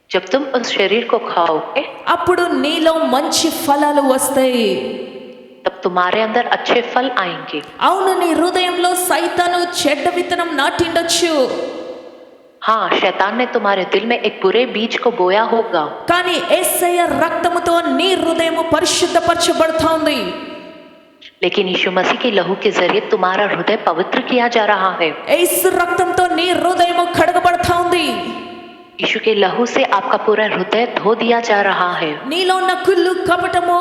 जब तुम उस शरीर को खाओगे అప్పుడు నీలో మంచి ఫలాలు వస్తాయి. तब तुम्हारे अंदर अच्छे फल आएंगे। అవును, నీ హృదయంలో సైతాను చెడ్డ విత్తనం నాటిండొచ్చు, हाँ, शैतान ने तुम्हारे दिल में एक बुरे बीज को बोया होगा, కానీ యేసయ్య రక్తముతో నీ హృదయము పరిశుద్ధపరచబడుతోంది. लेकिन यीशु मसीह के लहू के जरिए तुम्हारा हृदय पवित्र किया जा रहा है। యేసు రక్తంతో నీ హృదయము కడగబడుతోంది. यीशु के लहू से आपका पूरा हृदय धो दिया जा रहा है। నీలో ఉన్న కుళ్ళు, కపటము,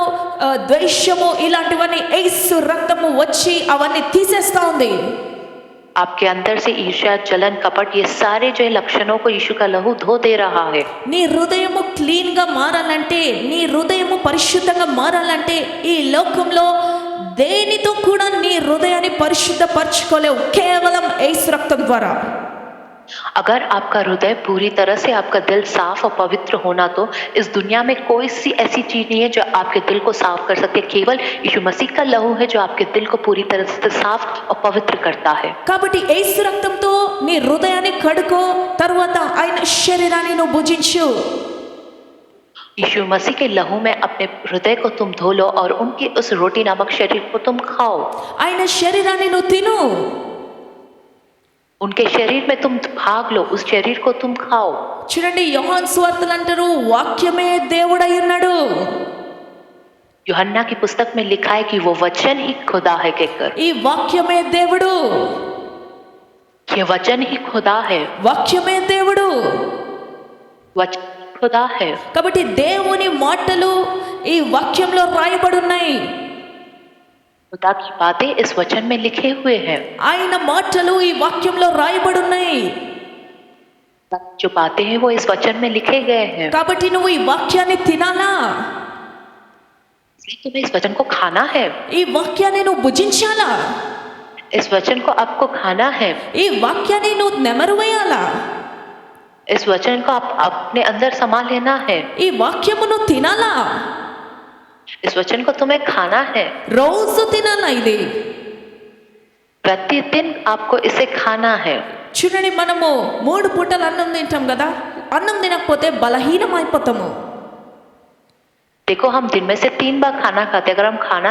ద్వేషము ఇలాంటివన్నీ యేసు రక్తము వచ్చి అవన్నీ తీసేస్తా ఉంది. आपके अंदर से ईर्ष्या, जलन, कपट, ये सारे जो लक्षणों को यीशु का लहू धो दे रहा है। నీ హృదయము క్లీన్ గా మారాలంటే, నీ హృదయము పరిశుద్ధంగా మారాలంటే, ఈ లోకంలో దేనితో కూడా నీ హృదయాన్ని పరిశుద్ధపరచుకోలేవు, కేవలం యేసు రక్తం ద్వారా. अगर आपका हृदय पूरी तरह से, आपका दिल साफ और पवित्र होना, तो इस दुनिया में कोई सी ऐसी चीज नहीं है जो आपके दिल को साफ कर सकती है। केवल यीशु मसीह का लहू है जो आपके दिल को पूरी तरह से साफ और पवित्र करता है। కాబట్టి యేసు రక్తంతో నీ హృదయాన్ని కడుకో, తర్వాత ఆయన శరీరాన్ని నువ్వు భుజించు. यीशु मसीह के लहू में अपने हृदय को तुम धो लो और उनकी उस रोटी नामक शरीर को तुम खाओ। ఆయన శరీరాన్ని నువ్వు తిను. उनके शरीर में तुम भाग लो, उस शरीर को तुम खाओ। చూడండి, యోహాను సువార్తలు అంటారు, వాక్యమే దేవుడై ఉన్నాడు. यूहन्ना की पुस्तक में लिखा है कि वो वचन ही खुदा है कहकर। ఈ వాక్యమే దేవుడు, ये वचन ही खुदा है, వాక్యమే దేవుడు. वचन खुदा है। కాబట్టి దేవుని మాటలు ఈ వాక్యంలో రాయబడి ఉన్నాయి. खुदा की बातें इस वचन में लिखे हुए हैं। ఆయన మాటలు ఈ వాక్యంలో రాయబడి ఉన్నాయి. जो बातें हैं वो इस वचन में लिखे गए हैं। కాబట్టి నువ్వు ఈ వాక్యాన్ని తినాలా, इसलिए तुम्हें इस वचन को खाना है, ఈ వాక్యాన్ని నువ్వు భుజించాలా, इस वचन को आपको खाना है, ఈ వాక్యాన్ని నువ్వు నెమరు వేయాలా, इस वचन को आप अपने अंदर समा लेना है, ఈ వాక్యము నువ్వు తినాలా, इस वचन को तुम्हें खाना है। రోజు తినాలా ఇది. प्रतिदिन आपको इसे खाना है। చూడండి, మనము 3 పూటలు అన్నం తింటాం కదా, అన్నం తినకపోతే బలహీనం అయిపోతాము. देखो हम दिन में से 3 बार खाना खाते, अगर हम खाना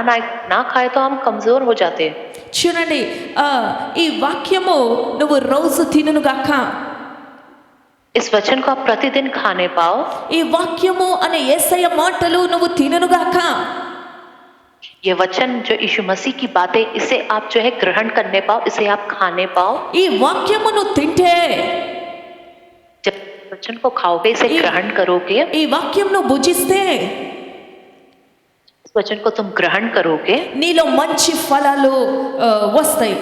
ना खाए तो हम कमजोर हो जाते हैं। చూడండి, ఈ వాక్యము నువ్వు రోజు తినుగాక. इस वचन को आप प्रतिदिन खाने पाओ। ఈ వాక్యము అనే యేసయ్య మాటలు నువ్వు తినుగాక. ये वचन जो यीशु मसीह की बातें, इसे आप जो है ग्रहण करने पाओ, इसे आप खाने पाओ। ఈ వాక్యము నువ్వు తింటే, जब वचन को खाओगे, इसे ग्रहण करोगे, ఈ వాక్యం నువ్వు భుజిస్తే, इस वचन को तुम ग्रहण करोगे, నీలో మంచి ఫలాలు వస్తాయి.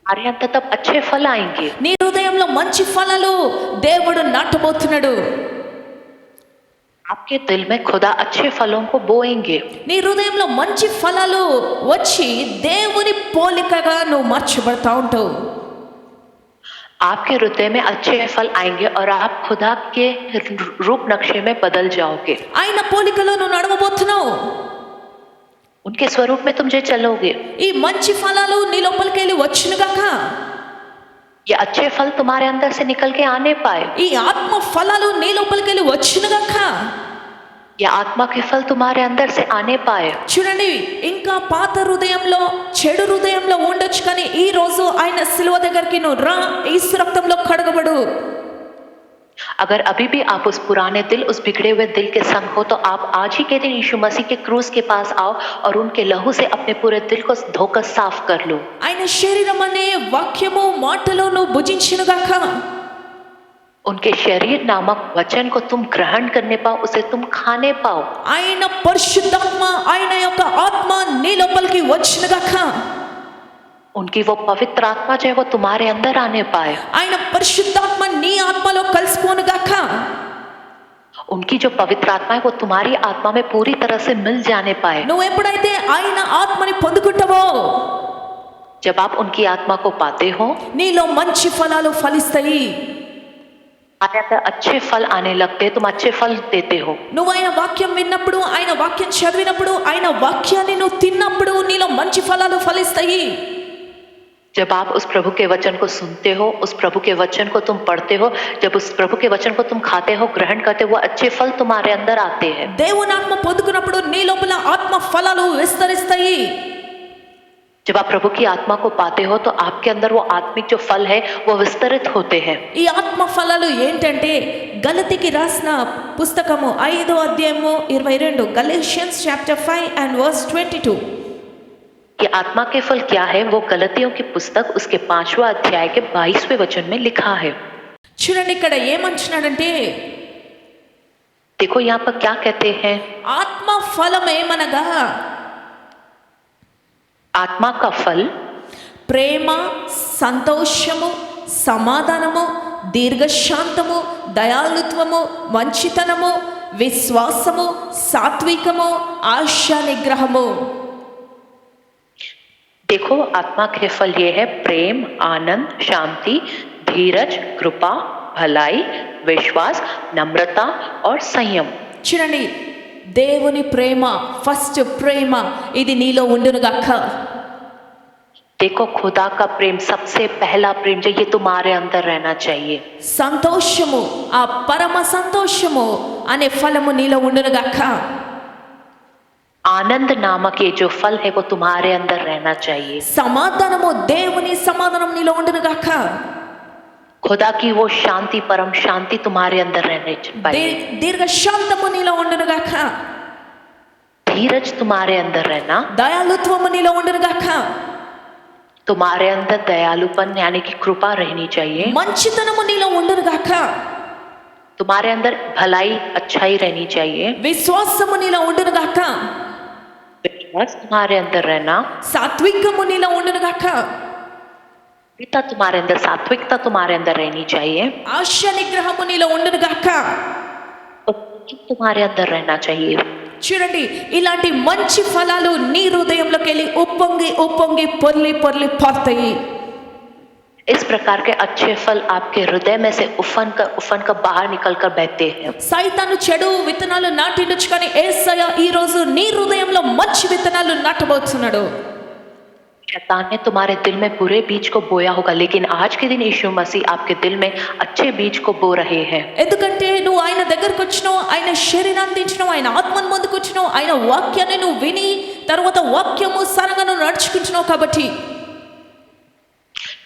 हमारे अंदर तब अच्छे फल आएंगे। నీ హృదయంలో మంచి ఫలాలు దేవుడు నాటబోతున్నాడు. आपके दिल में खुदा अच्छे फलों को बोएंगे। నీ హృదయంలో మంచి ఫలాలు వచ్చి దేవుని పోలికగా నువ్వు మార్చబడతా ఉంటావు. आपके हृदय में अच्छे फल आएंगे और आप खुदा के रूप नक्शे में बदल जाओगे। ఆయన పోలికలో నువ్వు నడవబోతున్నావు. उनके स्वरूप में तुम जो चलोगे, ఈ మంచి ఫలాలు నీ లోపలికి వెళ్ళి వచ్చునుగాక. ये अच्छे फल तुम्हारे अंदर से निकल के आने पाए। ఈ ఆత్మ ఫలాలు నీ లోపలికి వెళ్ళి వచ్చునుగాక. ये आत्मा के फल तुम्हारे अंदर से आने पाए। చూడండి, ఇంకా పాత హృదయంలో, చెడు హృదయంలో ఉండొచ్చు, కానీ ఈ రోజు ఆయన సిలువ దగ్గరికి నువ్వు రా, యేసు రక్తంలో కడగబడు. अगर अभी भी आप उस पुराने दिल, उस बिगड़े हुए दिल के संग हो, तो आप आज ही के दिन यीशु मसीह के क्रूस के पास आओ और उनके लहू से अपने पूरे दिल को धोकर साफ कर लो। ఆయన శరీరం అనే వాక్యము మాటలో నువ్వు భుజించునుగాక. उनके शरीर नामक वचन को तुम ग्रहण करने पाओ, उसे तुम खाने पाओ। ఆయన పరిశుద్ధాత్మ, ఆయన యొక్క ఆత్మ నీ లోపలికి వచ్చునుగాక. उनकी वो पवित्र आत्मा जो है वो तुम्हारे अंदर आने पाए। ఆయన పరిశుద్ధాత్మ నీ ఆత్మలో కలిసిపోనుగాక. उनकी जो पवित्र आत्मा है वो तुम्हारी आत्मा में पूरी तरह से मिल जाने पाए। నువ్వు ఎప్పుడైతే ఆయన ఆత్మని పొందుకుంటావో, जब आप उनकी आत्मा को पाते हो, నీలో మంచి ఫలాలు ఫలిస్తాయి. तुम्हारे अंदर अच्छे फल आने लगते हैं, तुम अच्छे फल देते हो। నువ్వు ఆయన వాక్యం విన్నప్పుడు, ఆయన వాక్యం చదివినప్పుడు, ఆయన వాక్యాన్ని నువ్వు తిన్నప్పుడు నీలో మంచి ఫలాలు ఫలిస్తాయి. जब आप उस प्रभु के वचन को सुनते हो, उस प्रभु के वचन को तुम पढ़ते हो, जब उस प्रभु के वचन को तुम खाते हो, ग्रहण करते हो, वो अच्छे फल तुम्हारे अंदर आते हैं। దేవుని ఆత్మ పొందుకున్నప్పుడు నీ లోపల ఆత్మ ఫలాలు విస్తరిస్తాయి. जब आप प्रभु की आत्मा को पाते हो तो आपके अंदर वो आत्मिक जो फल है वो विस्तरित होते हैं। ఈ ఆత్మ ఫలాలు ఏంటంటే గలతీకి రాసిన పుస్తకము 5వ అధ్యాయము 22, గలేషియన్స్ చాప్టర్ 5 అండ్ వర్స్ 22. ये आत्मा के फल क्या है, वो गलतियों की पुस्तक उसके 5वां अध्याय के 22वें वचन में लिखा है। చూడండి ఇక్కడ ఏమంటున్నాడంటే, देखो यहाँ पर क्या कहते हैं, ఆత్మ ఫలం ఏమనగా आत्मा का फल ప్రేమ, సంతోషము, సమాధానము, దీర్ఘశాంతము, దయాళుత్వము, మంచితనము, విశ్వాసము, సాత్వికము, ఆశా నిగ్రహము. देखो आत्मा के फल ये है प्रेम, आनंद, शांति, धीरज, कृपा, भलाई, विश्वास, नम्रता और संयम। చూడండి, దేవుని ప్రేమ, ఫస్ట్ ప్రేమ, ఇది నీలో ఉండునుగాక. देखो खुदा का प्रेम, सबसे पहला प्रेम जो ये तुम्हारे अंदर रहना चाहिए। సంతోషము, ఆ పరమ సంతోషము అనే ఫలము నీలో ఉండునుగాక. आनंद नामक ये जो फल है वो तुम्हारे अंदर रहना चाहिए। సమాధానము, దేవుని సమాధానం నీలో ఉండునుగాక. खुदा की वो शांति, परम शांति तुम्हारे अंदर रहने चाहिए। దీర్ఘశాంతము నీలో ఉండునుగాక. धीरज तुम्हारे अंदर रहना, దయాళుత్వము నీలో ఉండునుగాక. तुम्हारे अंदर दयालुपन यानी कि कृपा रहनी चाहिए। మంచితనము నీలో ఉండునుగాక. तुम्हारे अंदर भलाई, अच्छाई रहनी चाहिए। విశ్వాసము నీలో ఉండునుగాక. विश्वास तुम्हारे अंदर रहना, సాత్వికము నీలో ఉండునుగాక. पिता तुम्हारे अंदर, सात्विकता तुम्हारे अंदर रहनी चाहिए। ఆశా నిగ్రహము నీలో ఉండునుగాక. और तुम्हारे अंदर रहना चाहिए। చూడండి, ఇలాంటి మంచి ఫలాలు నీ హృదయంలోకి వెళ్ళి ఉప్పొంగి ఉప్పొంగి పొర్లి పొర్లి పారుతాయి. इस प्रकार के अच्छे फल आपके हृदय में से उफन कर बाहर निकल कर बहते हैं। సైతాను చెడు విత్తనాలు నాటిండొచ్చు, కానీ యేసయ్య ఈ రోజు నీ హృదయంలో మంచి విత్తనాలు నాటబోతున్నాడు. शैतान ने तुम्हारे दिल में बुरे बीज को बोया होगा, लेकिन आज के दिन यीशु मसीह आपके दिल में अच्छे बीज को बो रहे हैं। ఎందుకంటే నువ్వు ఆయన దగ్గరకు వచ్చినావు, ఆయన శరీరాన్ని దించినావు, ఆయన ఆత్మను ముందుకు వచ్చినావు, ఆయన వాక్యాన్ని నువ్వు విని తర్వాత వాక్యము సరంగా నువ్వు నడుచుకుంటున్నావు. కాబట్టి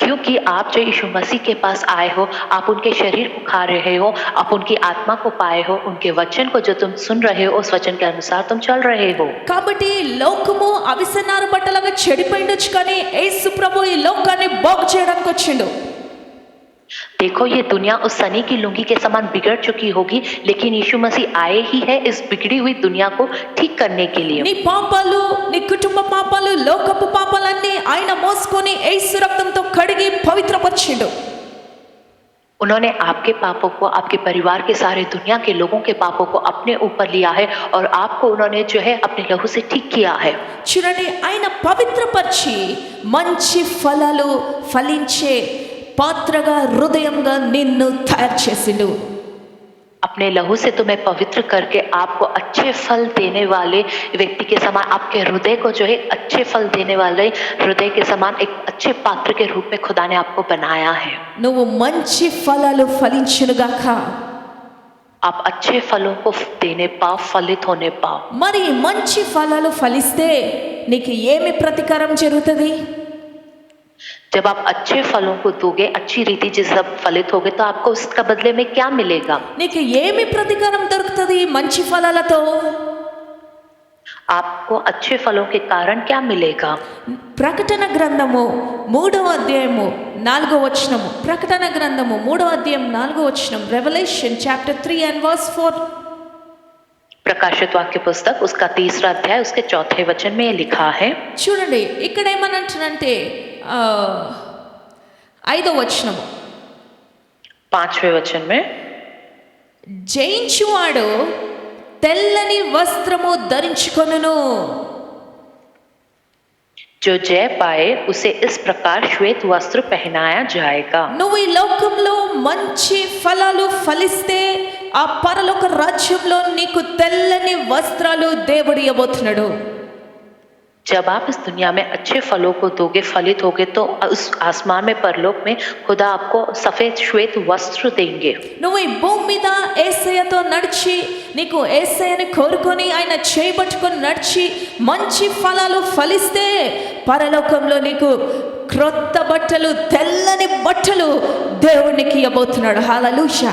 क्योंकि आप जो यीशु मसीह के पास आए हो, आप उनके शरीर को खा रहे हो, आप उनकी आत्मा को पाए हो, उनके वचन को जो तुम सुन रहे हो उस वचन के अनुसार तुम चल रहे हो। కాబట్టి లోకము అవిసెనార బట్టలాగా చెడిపోయిండొచ్చు, కానీ యేసు ప్రభు ఈ లోకాన్ని బాగు చేయడానికి వచ్చిండు. देखो ये दुनिया उस सनी की लुंगी के समान बिगड़ चुकी होगी, लेकिन यीशु मसीह आए ही है इस बिगड़ी हुई दुनिया को ठीक करने के लिए। నీ పాపాలు, నీ కుటుంబ పాపాలు, లోకపు పాపాలన్నీ ఆయన మోసుకొని యేసు రక్తంతో కడిగి పవిత్రపరిచిండు. उन्होंने आपके पापों को, आपके परिवार के सारे दुनिया के लोगों के पापों को अपने ऊपर लिया है और आपको उन्होंने जो है अपने लहू से ठीक किया है। చూడండి, ఆయన పవిత్రపరిచి మంచి ఫలాలు ఫలించే పాత్రగా, హృదయంగా నిన్ను తయారు చేసిండు. अपने लहू से तुम्हें पवित्र करके आपको अच्छे फल देने वाले व्यक्ति के समान, आपके हृदय को जो है अच्छे फल देने वाले हृदय के समान एक अच्छे पात्र के रूप में खुदा ने आपको बनाया है। నువ్వు మంచి ఫలాలు ఫలించునుగాక. आप अच्छे फलों को देने पाओ, फलित होने पाओ। మరి మంచి ఫలాలు ఫలిస్తే నీకు ఏమి ప్రతికారం జరుగుతుంది? जब आप अच्छे फलों को दोगे, अच्छी रीति से सब फलित होगे तो आपको उसका बदले में क्या मिलेगा? నీకు ఏమి ప్రతిఫలం దొరుకుతుంది మంచి ఫలాలతో? आपको अच्छे फलों के कारण क्या मिलेगा? ప్రకటన గ్రంథము 3వ అధ్యాయము 4వ వచనము. ప్రకటన గ్రంథము 3వ అధ్యాయం 4వ వచనం. Revelation chapter 3 and verse 4. प्रकाशित वाक्य पुस्तक उसका 3रा अध्याय उसके 4थे वचन में लिखा है. చూడండి ఇక్కడ ఏమనంటారంటే 5వ వచనము. 5वें वचन में జయించువాడు తెల్లని వస్త్రము ధరించుకొనును. जो जय पाए उसे इस प्रकार श्वेत वस्त्र पहनाया जाएगा. నువ్వు ఈ లోకంలో మంచి ఫలాలు ఫలిస్తే ఆ పరలోక రాజ్యంలో నీకు తెల్లని వస్త్రాలు దేవుడు ఇవ్వబోతున్నాడు. जब आप इस दुनिया में अच्छे फलों को दोगे, फलित होगे तो उस आसमान में परलोक में खुदा आपको सफेद श्वेत वस्त्र देंगे. నువ్వు ఈ భూమి మీద యేసయ్యతో నడిచి నీకు యేసయ్యని కోరుకొని ఆయన చేయబట్టుకొని నడిచి మంచి ఫలాలు ఫలిస్తే పరలోకంలో నీకు క్రొత్త బట్టలు తెల్లని బట్టలు దేవునికి ఇవ్వబోతున్నాడు. హల్లెలూయా.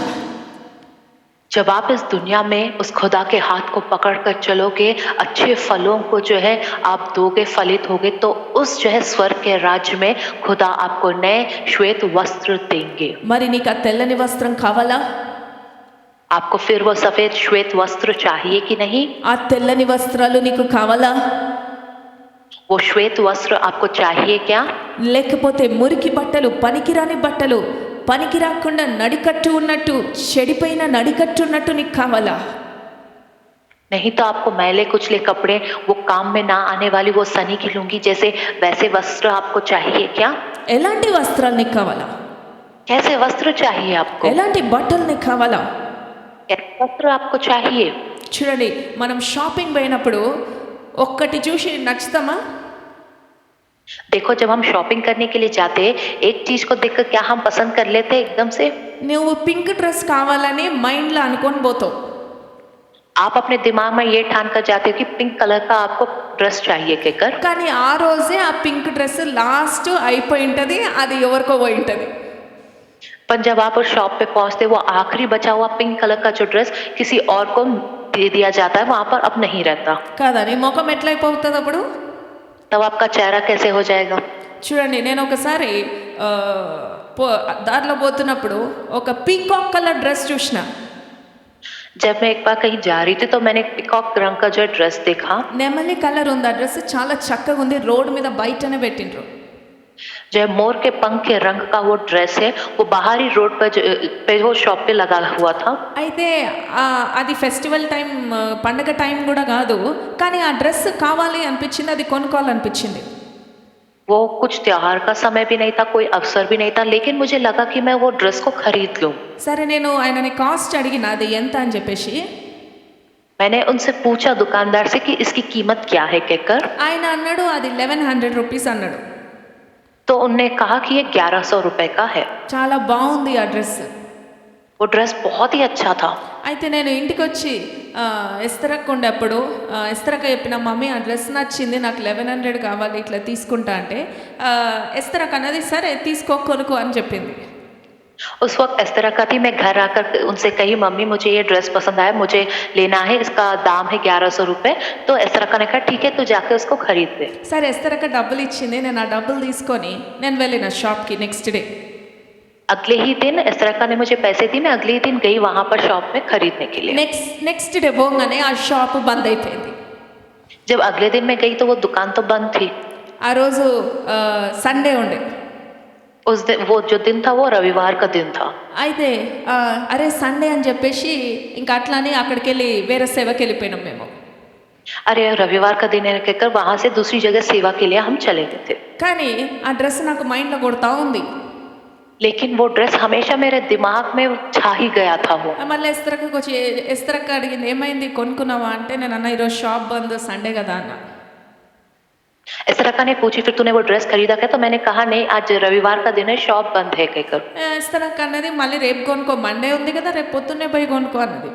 जब आप इस दुनिया में उस खुदा के हाथ को पकड़ कर चलोगे, अच्छे फलों को जो है आप दोगे, फलित होगे तो उस जो है स्वर्ग के राज्य में खुदा आपको नए श्वेत वस्त्र देंगे. మరి నీకు ఆ తెల్లని వస్త్రం కావాలా? आपको फिर वो सफेद श्वेत वस्त्र चाहिए कि नहीं? ఆ తెల్లని వస్త్రాలు నీకు కావాలా? वो श्वेत वस्त्र आपको चाहिए क्या? లేకపోతే మురికి బట్టలు, పనికిరాని బట్టలు, పనికి రాకుండా నడికట్టు ఉన్నట్టు, చెడిపోయిన నడికట్టు ఉన్నట్టు నీకు కావాలా? नहीं तो आपको मैले कुचले कपड़े, वो काम में ना आने वाली वो सनी की लुंगी जैसे वैसे वस्त्र आपको चाहिए क्या? ఎలాంటి వస్త్రాలు నీకు కావాలా? कैसे वस्त्र चाहिए आपको? ఎలాంటి బట్టలు నీకు కావాలా? कैसे वस्त्र आपको चाहिए? చూడండి, మనం షాపింగ్ పోయినప్పుడు ఒక్కటి చూసి నచ్చుతామా? देखो, जब हम शॉपिंग करने के लिए जाते हैं, एक चीज को देखकर क्या हम पसंद कर लेते हैं एकदम से? నువ్వు పింక్ డ్రెస్ కావాలని మైండ్లో అనుకొని పోతావు. आप अपने दिमाग में ये ठान कर जाते हो कि पिंक कलर का आपको ड्रेस चाहिए कहकर, కానీ ఆ రోజే ఆ పింక్ డ్రెస్ లాస్ట్ అయిపోయి ఉంటుంది, అది ఎవరికో పోయి ఉంటుంది. पर जब आप उस शॉप पे पहुंचते वो आखिरी बचा हुआ पिंक कलर का जो ड्रेस किसी और को दे दिया जाता है, वहां पर अब नहीं रहता. కాదా? నీ ముఖం ఎట్లయిపోతుంది అప్పుడు? तब आपका चेहरा कैसे हो जाएगा? చూడండి, నేను ఒకసారి దారిలో పోతున్నప్పుడు ఒక పీకాక్ కలర్ డ్రెస్ చూసిన. जब मैं एक बार कहीं जा रही थी तो मैंने पिकॉक रंग का जो ड्रेस देखा. నెమలి కలర్ ఉంది. ఆ డ్రెస్ చాలా చక్కగా ఉంది. రోడ్ మీద బయటనే పెట్టిండ్రు. जो मोर के पंख के रंग का वो ड्रेस है, वो बाहरी रोड पे वो शॉप पे लगा हुआ था. అయితే అది ఫెస్టివల్ టైం, పండగ టైం కూడా కాదు, కానీ ఆ డ్రెస్ కావాలి అనిపించింది, అది కొనుక్కోవాలనిపించింది. वो कुछ त्योहार का समय भी नहीं था, कोई अवसर भी नहीं था, लेकिन मुझे लगा कि मैं वो ड्रेस को खरीद लूं. సరే, నేను ఆయనని కాస్ట్ అడిగిన అది ఎంత అని చెప్పేసి. मैंने उनसे पूछा दुकानदार से कि इसकी कीमत क्या है कहकर. ఆయన అన్నాడు అది 1100 రూపీస్ అన్నాడు. तो उनने कहा कि ये 1100 रुपए का है. చాలా బాగుంది ఆ డ్రెస్. वो ड्रेस बहुत ही अच्छा था. అయితే నేను ఇంటికి వచ్చి ఎస్తరక్క ఉండేప్పుడు ఎస్తరక్క చెప్పిన, మమ్మీ ఆ డ్రెస్ నచ్చింది, నాకు 1100 కావాలి, ఇట్లా తీసుకుంటా అంటే ఎస్తరక్క అన్నది సరే తీసుకో, కొనుక్కో అని చెప్పింది. उस वक्त इस तरह का थी, मैं घर आकर उनसे कही मम्मी मुझे ये ड्रेस पसंद आया, मुझे लेना है, इसका दाम है 1100 रुपए. तो इस तरह का ने कहा ठीक है तू जाके उसको खरीद दे. సరే, ఎస్తరక్క డబ్బులు ఇచ్చింది. నేను ఆ డబ్బులు తీసుకొని నేను వెళ్ళిన షాప్కి. నెక్స్ట్ డే अगले ही दिन इस तरह का ने मुझे पैसे दी, मैं अगले ही दिन गई वहां पर शॉप में खरीदने के लिए. నెక్స్ట్ డే పోగానే ఆ షాప్ బంద్ అయిపోయింది. जब अगले दिन मैं गई तो वो दुकान तो बंद थी. ఆ రోజు సండే ఉండే. उस दिन वो जो दिन था वो रविवार का दिन था. అయితే అరే సండే అని చెప్పేసి ఇంకా అట్లానే అక్కడికి వెళ్ళి వేరే సేవకి వెళ్ళిపోయినాం మేము. अरे रविवार का दिन है कहकर वहां से दूसरी जगह सेवा के लिए हम चले गए थे. కానీ ఆ డ్రెస్ నాకు మైండ్లో కొడతా ఉంది. लेकिन वो ड्रेस हमेशा मेरे दिमाग में छा ही गया था. वो మళ్ళీ ఎస్తరక్కకి వచ్చి ఎస్తరక్క అడిగింది, ఏమైంది కొనుక్కున్నావా అంటే నేను అన్న ఈరోజు షాప్ బంద్, సండే కదా అన్న. इस तरह का ने पूछी फिर तूने वो ड्रेस खरीदा क्या? तो मैंने कहा नहीं, आज रविवार का दिन है, शॉप बंद है कहकर. ఎస్తరక్క అన్నది మళ్ళీ రేపు కొనుక్కో, మండే ఉంది కదా, రేపు పొద్దున్నే పోయి కొనుక్కో అన్నది.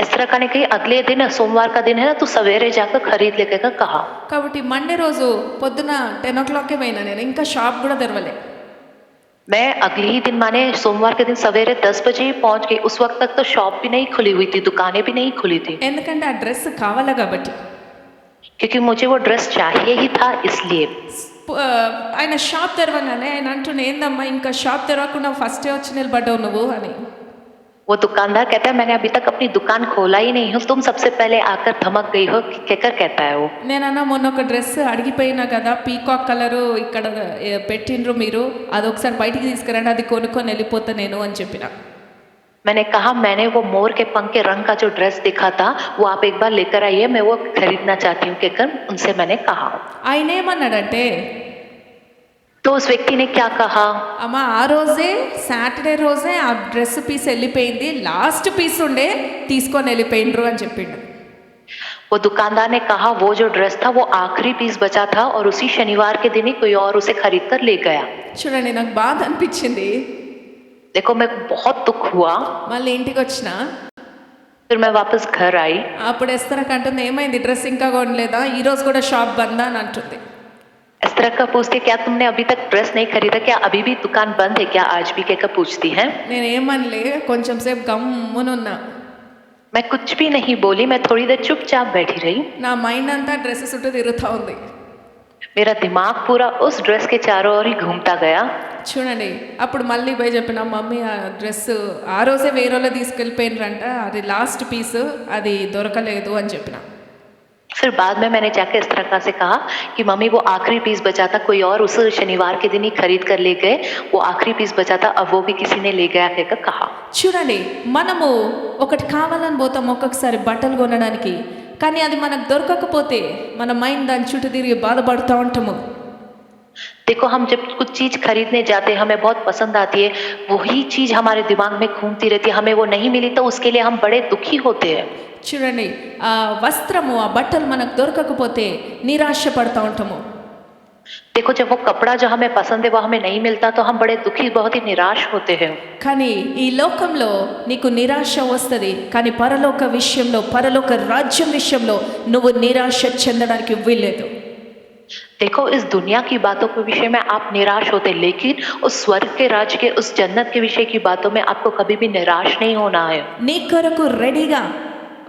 इस तरह का नहीं कि अगले दिन सोमवार का दिन है ना, तू सवेरे जाकर खरीद लेके का कहा। కాబట్టి మండే రోజు పొద్దున 10 o'clockకే పోయినా నేను, ఇంకా షాప్ కూడా తెరవలే. मैं अगले ही दिन माने सोमवार के दिन सवेरे 10 बजे ही पहुंच गई। उस वक्त तक तो शॉप भी नहीं खुली हुई थी, दुकानें भी नहीं खुली थी, ఎందుకంటే ఆ డ్రెస్ కావాలా కాబట్టి. क्योंकि मुझे वो ड्रेस चाहिए ही था इसलिए। ఆయన షాప్ తెరవగానే ఆయన అంటున్నా, ఏందమ్మా ఇంకా షాప్ తెరవకుండా ఫస్టే వచ్చి నిలబడ్డావు నువ్వు అని. वो दुकानदार कहता है मैंने अभी तक अपनी दुकान खोला ही नहीं हूँ, तुम सबसे पहले आकर धमक गई हो, कहकर कहता है वो। నేనన్నా మొన్న ఒక డ్రెస్ అడిగిపోయినా కదా, పీకాక్ కలరు ఇక్కడ పెట్టిండ్రు మీరు, అది ఒకసారి బయటికి తీసుకురండి, అది కొనుక్కొని వెళ్ళిపోతా నేను అని చెప్పిన. मैंने कहा मैंने वो मोर के पंख के रंग का जो ड्रेस दिखा था वो आप एक बार लेकर आइए, मैं वो खरीदना चाहती हूँ कहकर उनसे मैंने कहा। ఆయన ఏమన్నాడంటే, तो उस व्यक्ति ने क्या कहा, అమ్మ ఆ రోజే సాటర్డే రోజే ఆ డ్రెస్ పీస్ వెళ్ళిపోయింది, లాస్ట్ పీస్ ఉండే తీసుకొని వెళ్ళిపోయిండ్రు అని చెప్పిండు. वो दुकानदार ने कहा वो जो ड्रेस था वो आखिरी पीस बचा था और उसी शनिवार के दिन ही कोई और उसे खरीद कर ले गया। చూడండి, నాకు బాధ అనిపించింది. देखो मैं बहुत दुख हुआ। మళ్ళీ ఇంటికి వచ్చిన फिर मैं वापस घर आई। అప్పుడు ఎస్తరకు అంటుంది, ఏమైంది డ్రెస్ ఇంకా కొనలేదా, ఈ రోజు కూడా షాప్ బంద్ అని అంటుంది. इस तरह का पूछते क्या तुमने अभी तक ड्रेस नहीं खरीदा, क्या अभी भी दुकान बंद है क्या, आज भी कहकर पूछती है। నేను ఏమనలే, కొంచెం సేపు గమ్మునున్నా. मैं कुछ भी नहीं बोली, मैं थोड़ी देर चुपचाप बैठी रही। నా మైండ్ అంతా డ్రెస్ చుట్టూ తిరుగుతూ ఉంది. मेरा दिमाग पूरा उस ड्रेस के चारों ओर ही घूमता गया। చూడండి, అప్పుడు మళ్ళీ పోయి చెప్పిన, మమ్మీ ఆ డ్రెస్ ఆ రోజే వేరే వాళ్ళు తీసుకెళ్ళిపోయినరంట, అది లాస్ట్ పీస్, అది దొరకలేదు అని చెప్పిన. फिर बाद में मैंने जाकर इस तरह से कहा कि मम्मी वो आखिरी पीस बचा था, कोई और उस शनिवार के दिन ही खरीद कर ले गए, वो आखिरी पीस बचा था, अब वो भी किसी ने ले गया कहकर कहा। చూడండి, మనము ఒకటి కావాలని పోతాం ఒక్కొక్కసారి బట్టలు కొనడానికి, కానీ అది మనకు దొరకకపోతే మన మైండ్ దాని చుట్టూ తిరిగి బాధపడుతూ ఉంటాము. देखो हम जब कुछ चीज खरीदने जाते हैं, हमें बहुत पसंद आती है, वही चीज हमारे दिमाग में घूमती रहती है, हमें वो नहीं मिली तो उसके लिए हम बड़े दुखी होते हैं। చూడండి, ఆ వస్త్రము ఆ బట్టలు మనకు దొరకకపోతే నిరాశ పడుతూ ఉంటాము. देखो जब वो कपड़ा जो हमें पसंद है वो हमें नहीं मिलता तो हम बड़े दुखी, बहुत ही निराश होते हैं। కానీ ఈ లోకంలో నీకు నిరాశ వస్తుంది, కానీ పరలోక విషయంలో, పరలోక రాజ్యం విషయంలో నువ్వు నిరాశ చెందడానికి వీల్లేదు. देखो इस दुनिया की बातों के विषय में आप निराश होते, लेकिन उस स्वर्ग के राज्य के, उस जन्नत के विषय की बातों में आपको कभी भी निराश नहीं होना है। నీ కొరకు రెడీగా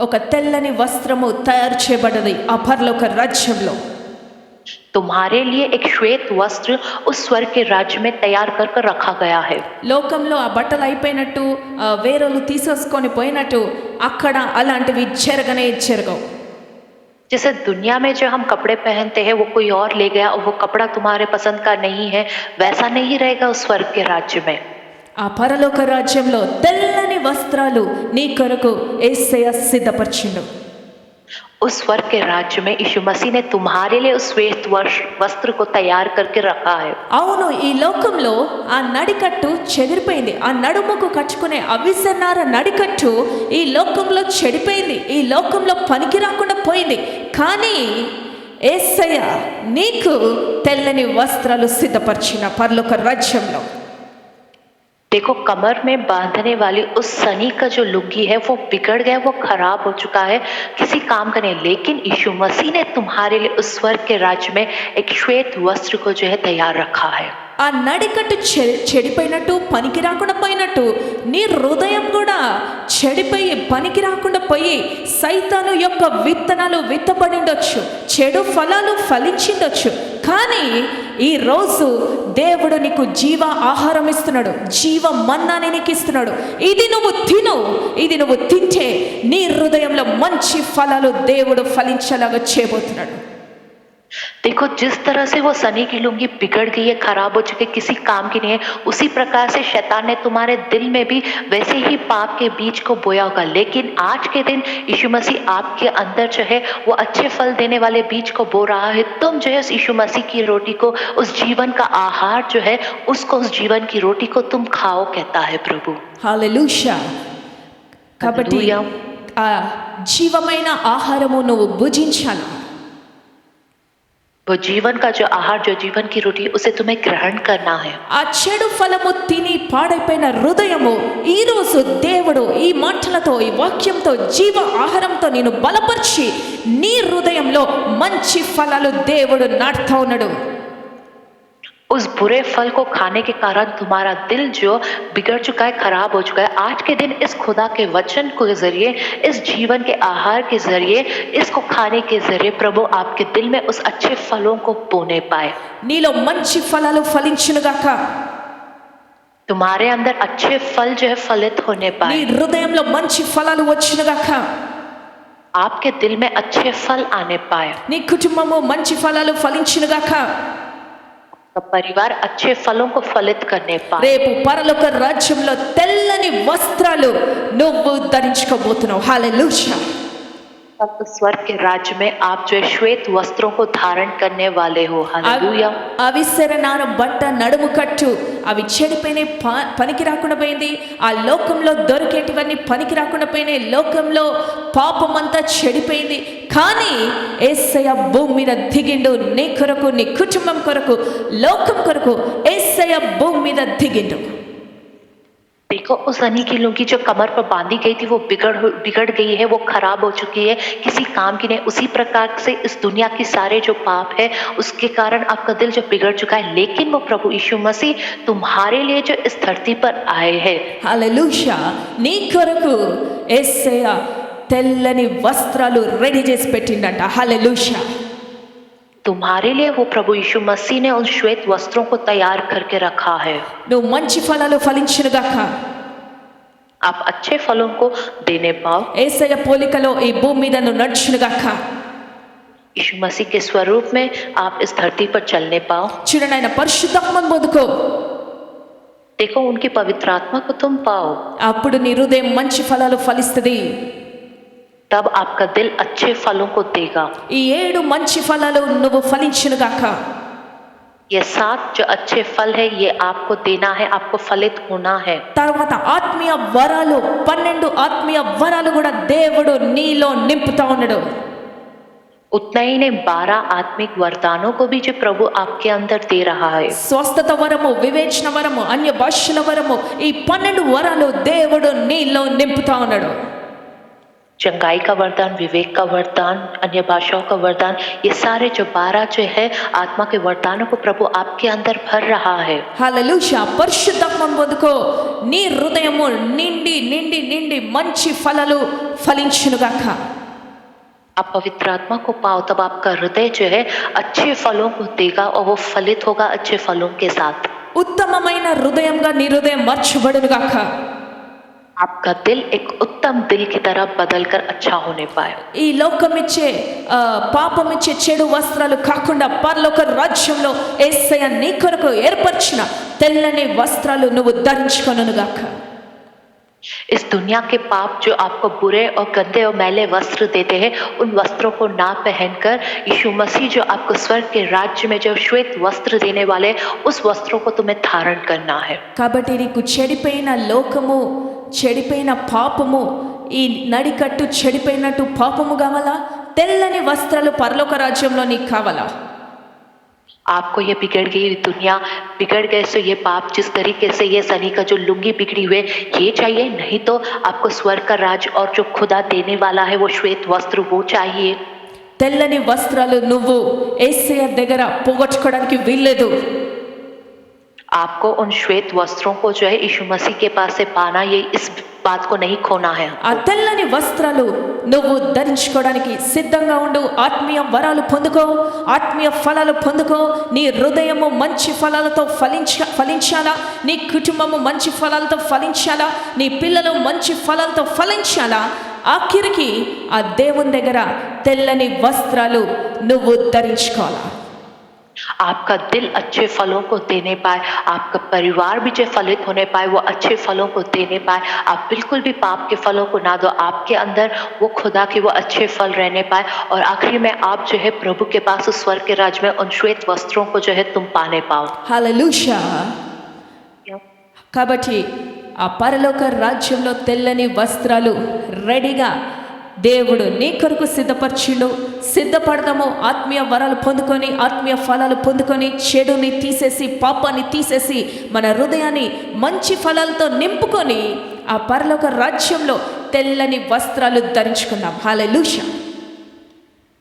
ఒక తెల్లని వస్త్రము తయారు చేయబడ్డది ఆ పరలోక రాజ్యంలో. तुम्हारे लिए एक श्वेत वस्त्र उस स्वर्ग के राज्य में तैयार कर कर रखा गया है। లోకంలో ఆ బట్టలు అయిపోయినట్టు వేరేలు తీసేసుకొని పోయినట్టు అక్కడ అలాంటివి జరగవు. जैसे दुनिया में जो हम कपड़े पहनते हैं वो कोई और ले गया और वो कपड़ा तुम्हारे पसंद का नहीं है, वैसा नहीं रहेगा उस स्वर्ग के राज्य में। ఆ పరలోక రాజ్యంలో తెల్లని వస్త్రాలు నీ కొరకు యేసయ్య సిద్ధపరిచిండు. उस स्वर्ग के राज्य में यीशु मसीह ने तुम्हारे लिए उस श्वेत वस्त्र को तैयार करके रखा है। అవును, ఈ లోకంలో ఆ నడికట్టు చెదిరిపోయింది, ఆ నడుముకు కట్టుకునే అవిసన్నార నడికట్టు ఈ లోకంలో చెడిపోయింది, ఈ లోకంలో పనికి రాకుండా పోయింది. కానీ యేసయ్య నీకు తెల్లని వస్త్రాలు సిద్ధపరిచిన పరలోక రాజ్యంలో. देखो कमर में बांधने वाली उस सनी का जो लुंगी है वो बिगड़ गया, वो खराब हो चुका है, किसी काम का नहीं, लेकिन यीशु मसीह ने तुम्हारे लिए उस स्वर्ग के राज्य में एक श्वेत वस्त्र को जो है तैयार रखा है। ఆ నడికట్టు చెడిపోయినట్టు పనికి రాకుండా పోయినట్టు నీ హృదయం కూడా చెడిపోయి పనికి రాకుండా పోయి సైతాను యొక్క విత్తనాలు విత్తబడిండొచ్చు, చెడు ఫలాలు ఫలించిండొచ్చు, కానీ ఈ రోజు దేవుడు నీకు జీవ ఆహారం ఇస్తున్నాడు, జీవ మన్నాని నీకు ఇస్తున్నాడు. ఇది నువ్వు తిను, ఇది నువ్వు తింటే నీ హృదయంలో మంచి ఫలాలు దేవుడు ఫలించేలాగా చేయబోతున్నాడు. देखो जिस तरह से वो सनी की लुंगी बिगड़ गई है, खराब हो चुकी है, किसी काम की नहीं है, उसी प्रकार से शैतान ने तुम्हारे दिल में भी वैसे ही पाप के बीज को बोया होगा, लेकिन आज के दिन यीशु मसीह आपके अंदर जो है वो अच्छे फल देने वाले बीज को बो रहा है। तुम जो है उस यीशु मसीह की रोटी को, उस जीवन का आहार जो है उसको, उस जीवन की रोटी को तुम खाओ कहता है प्रभु। హల్లెలూయా. కాబట్టి ఆ జీవమైన ఆహారము నువ్వు భుజించాలి. वो जीवन का जो आहार, जो जीवन की रोटी, उसे तुम्हें ग्रहण करना है। ఆ చెడు ఫలము తిని పాడైపోయిన హృదయము ఈ రోజు దేవుడు ఈ మాటలతో ఈ వాక్యంతో జీవ ఆహారంతో నేను బలపరిచి నీ హృదయంలో మంచి ఫలాలు దేవుడు నాటుతా ఉన్నాడు. उस बुरे फल को खाने के कारण तुम्हारा दिल जो बिगड़ चुका है, खराब हो चुका है, आज के दिन इस खुदा के वचन के जरिए, इस जीवन के आहार के जरिए, इसको खाने के जरिए प्रभु आपके दिल में उस अच्छे फलों को बोने पाए। నీలో మంచి ఫలాలు ఫలించునుగాక. तुम्हारे अंदर अच्छे फल जो है फलित होने నీ पाए। హృదయంలో మంచి ఫలాలు వచ్చునుగాక. आपके दिल में अच्छे फल आने पाए। నీ కుటుంబము మంచి ఫలాలు ఫలించునుగాక. आपका परिवार अच्छे फलों को फलित करने पाए। రేపు పరలోక రాజ్యంలో తెల్లని వస్త్రాలు నువ్వు ధరించుకోబోతున్నావు. హల్లెలూయా. अब स्वर्ग के राज्य में आप जो है श्वेत वस्त्रों को धारण करने वाले हो। हालेलुया। అవిసెరనార బట్ట నడుము కట్టు అవి చెడిపోయిన పనికి రాకుండా పోయింది. ఆ లోకంలో దొరికేటివన్నీ పనికి రాకుండా పోయినాయి. లోకంలో పాపమంతా చెడిపోయింది. కానీ యేసయ్య భూమి మీద దిగిండు నీ కొరకు, నీ కుటుంబం కొరకు, లోకం కొరకు. యేసయ్య భూమి మీద దిగిండు. देखो, उस हनी की लुंगी जो कमर पर बांधी गई थी वो बिगड़ गई है, वो खराब हो चुकी है, किसी काम की नहीं। उसी प्रकार से इस दुनिया की सारे जो पाप है उसके कारण आपका दिल जो बिगड़ चुका है, लेकिन वो प्रभु यीशु मसीह तुम्हारे लिए जो इस धरती पर आए हैं। హల్లెలూయా. నీ కొరకు యేసయ్య తెల్లని వస్త్రాలు రెడీ చేసి పెట్టిండంట. హల్లెలూయా. तुम्हारे लिए वो प्रभु यीशु मसीह ने उन श्वेत वस्त्रों को तैयार करके रखा है। నువ్వు మంచి ఫలాలు ఫలించునుగాక. आप अच्छे फलों को देने पाओ। యేసయ్య పోలికలో ఈ భూమి మీద నువ్వు నడుచునుగాక. यीशु मसीह के स्वरूप में आप इस धरती पर चलने पाओ। చూడండి, ఆయన పరిశుద్ధాత్మను పొందుకో. देखो, उनकी पवित्र आत्मा को तुम पाओ, అప్పుడు నీ హృదయం మంచి ఫలాలు ఫలిస్తుంది. तब आपका दिल अच्छे फलों को देगा। ఈ 7 మంచి ఫలాలు నువ్వు ఫలించునుగాక. ये 7 जो अच्छे फल है ये आपको देना है, आपको फलित होना है। తర్వాత ఆత్మీయ వరాలు 12 ఆత్మీయ వరాలు కూడా దేవుడు నీలో నింపుతా ఉన్నాడు. उतना ही नहीं, 12 आत्मिक वरदानों को भी जो प्रभु आपके अंदर दे रहा है। స్వస్థత వరము, వివేచన వరము, అన్య భాషల వరము, ఈ 12 వరాలు దేవుడు నీలో నింపుతా ఉన్నాడు. चंगाई का वरदान, विवेक का वरदान, अन्य भाषाओं का वरदान, ये सारे जो 12 जो है आत्मा के वरदानों को प्रभु आपके अंदर भर रहा है। హల్లెలూయా. పరిశుద్ధాత్మను పొందుకో. నీ హృదయము నిండి నిండి నిండి మంచి ఫలాలు ఫలించునుగాక. आप पवित्र आत्मा को पाओ, तब आपका हृदय जो है अच्छे फलों को देगा और वो फलित होगा अच्छे फलों के साथ। ఉత్తమమైన హృదయంగా నీ హృదయం మార్చబడునుగాక. आपका दिल एक उत्तम दिल की तरह बदलकर अच्छा होने पाए। ఈ లోకమిచ్చే పాపమిచ్చే చెడు వస్త్రాలు కాకుండా పరలోక రాజ్యంలో యేసయ్య నీ కొరకు ఏర్పరిచిన తెల్లని వస్త్రాలు నువ్వు ధరించుకొనుగాక. इस दुनिया के पाप जो आपको बुरे और गंदे और मैले वस्त्र देते हैं, उन वस्त्रों को ना पहनकर यीशु मसीह जो आपको स्वर्ग के राज्य में जो श्वेत वस्त्र देने वाले, उस वस्त्रों को तुम्हें धारण करना है। కాబట్టి నీకు చెడిపోయిన లోకము, చెడిపోయిన పాపము, ఈ నడికట్టు చెడిపోయినట్టు పాపము కావాలా? తెల్లని వస్త్రాలు పరలోక రాజ్యంలో నీకు కావాలా? आपको ये बिगड़ गई दुनिया, बिगड़ गए सो ये पाप, जिस तरीके से ये सनी का जो लुंगी बिगड़ी हुई ये चाहिए, नहीं तो आपको स्वर्ग का राज और जो खुदा देने वाला है वो श्वेत वस्त्र वो चाहिए। తెల్లని వస్త్రాలు నువ్వు యేసయ్య దగ్గర పోగొట్టుకోవడానికి వీల్లేదు. आपको उन श्वेत वस्त्रों को जो है यीशु मसीह के पास से पाना, ये इस बात को नहीं खोना है। ఆ తెల్లని వస్త్రాలు నువ్వు ధరించుకోవడానికి సిద్ధంగా ఉండు. ఆత్మీయ వరాలు పొందుకో, ఆత్మీయ ఫలాలు పొందుకో. నీ హృదయము మంచి ఫలాలతో ఫలించాలా, నీ కుటుంబము మంచి ఫలాలతో ఫలించాలా, నీ పిల్లలు మంచి ఫలాలతో ఫలించాలా. ఆఖరికి ఆ దేవుని దగ్గర తెల్లని వస్త్రాలు నువ్వు ధరించుకోవాలా. आपका दिल अच्छे फलों को देने पाए, आपका परिवार भी जो फलित होने पाए, वो अच्छे फलों को देने पाए। आप बिल्कुल भी पाप के फलों को ना दो, आपके अंदर वो खुदा के वो अच्छे फल रहने पाए। और आखिरी में आप जो है प्रभु के पास उस स्वर्ग के राज्य में उन श्वेत वस्त्रों को जो है तुम पाने पाओ। హల్లెలూయా. కాబట్టి ఆ పరలోక రాజ్యంలో తెల్లని వస్త్రాలు రెడీగా దేవుడు నీ కొరకు సిద్ధపరిచిండు. సిద్ధపడదాము, ఆత్మీయ వరాలు పొందుకొని, ఆత్మీయ ఫలాలు పొందుకొని, చెడుని తీసేసి, పాపాన్ని తీసేసి, మన హృదయాన్ని మంచి ఫలాలతో నింపుకొని ఆ పరలోక రాజ్యంలో తెల్లని వస్త్రాలు ధరించుకుందాం. హల్లెలూయా.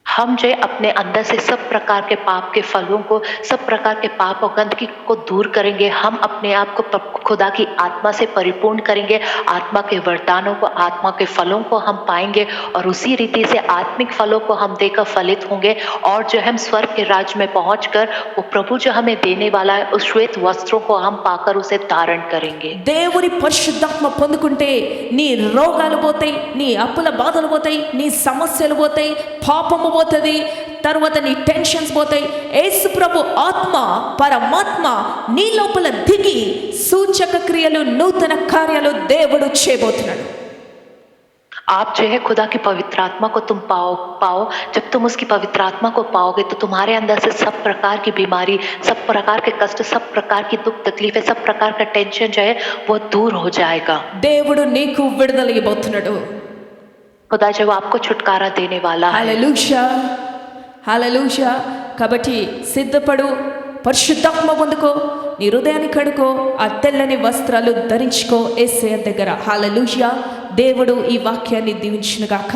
हम जो है अपने अंदर से सब प्रकार के पाप के फलों को, सब प्रकार के पाप और गंदगी को दूर करेंगे। हम अपने आप को खुदा की आत्मा से परिपूर्ण करेंगे, आत्मा के वरदानों को, आत्मा के फलों को हम पाएंगे और उसी रीति से आत्मिक फलों को हम देकर फलित होंगे। और जो हम स्वर्ग के राज्य में पहुंचकर वो प्रभु जो हमें देने वाला है उस श्वेत वस्त्रों को हम पाकर उसे धारण करेंगे। దేవుని పరిశుద్ధాత్మ పొందుకుంటే నీ రోగాలు పోతాయి, నీ అప్పుల బాధలు పోతాయి, నీ సమస్యలు పోతాయి, పాపము పోతుంది, తర్వాత నీ టెన్షన్స్ పోతాయి. యేసు ప్రభు ఆత్మ, పరమాత్మ నీ లోపల దిగి సూచక క్రియలు, నూతన కార్యాలు దేవుడు చేయబోతున్నాడు. आप जो है खुदा की पवित्र आत्मा को तुम पाओ। जब तुम उसकी पवित्र आत्मा को पाओगे तो तुम्हारे अंदर से सब प्रकार की बीमारी, सब प्रकार के कष्ट, सब प्रकार की दुख तकलीफें, सब प्रकार का टेंशन जो है वो दूर हो जाएगा। దేవుడు నీకు విడుదల ఇవ్వబోతున్నాడు. खुदा जो आपको छुटकारा देने वाला है। హల్లెలూయా, హల్లెలూయా. కాబట్టి సిద్ధపడు, పరిశుద్ధాత్మ పొందుకో, నీ హృదయాన్ని కడుకో, ఆ తెల్లని వస్త్రాలు ధరించుకో యేసయ్య దగ్గర. హల్లెలూయా. దేవుడు ఈ వాక్యాన్ని దీవించునుగాక.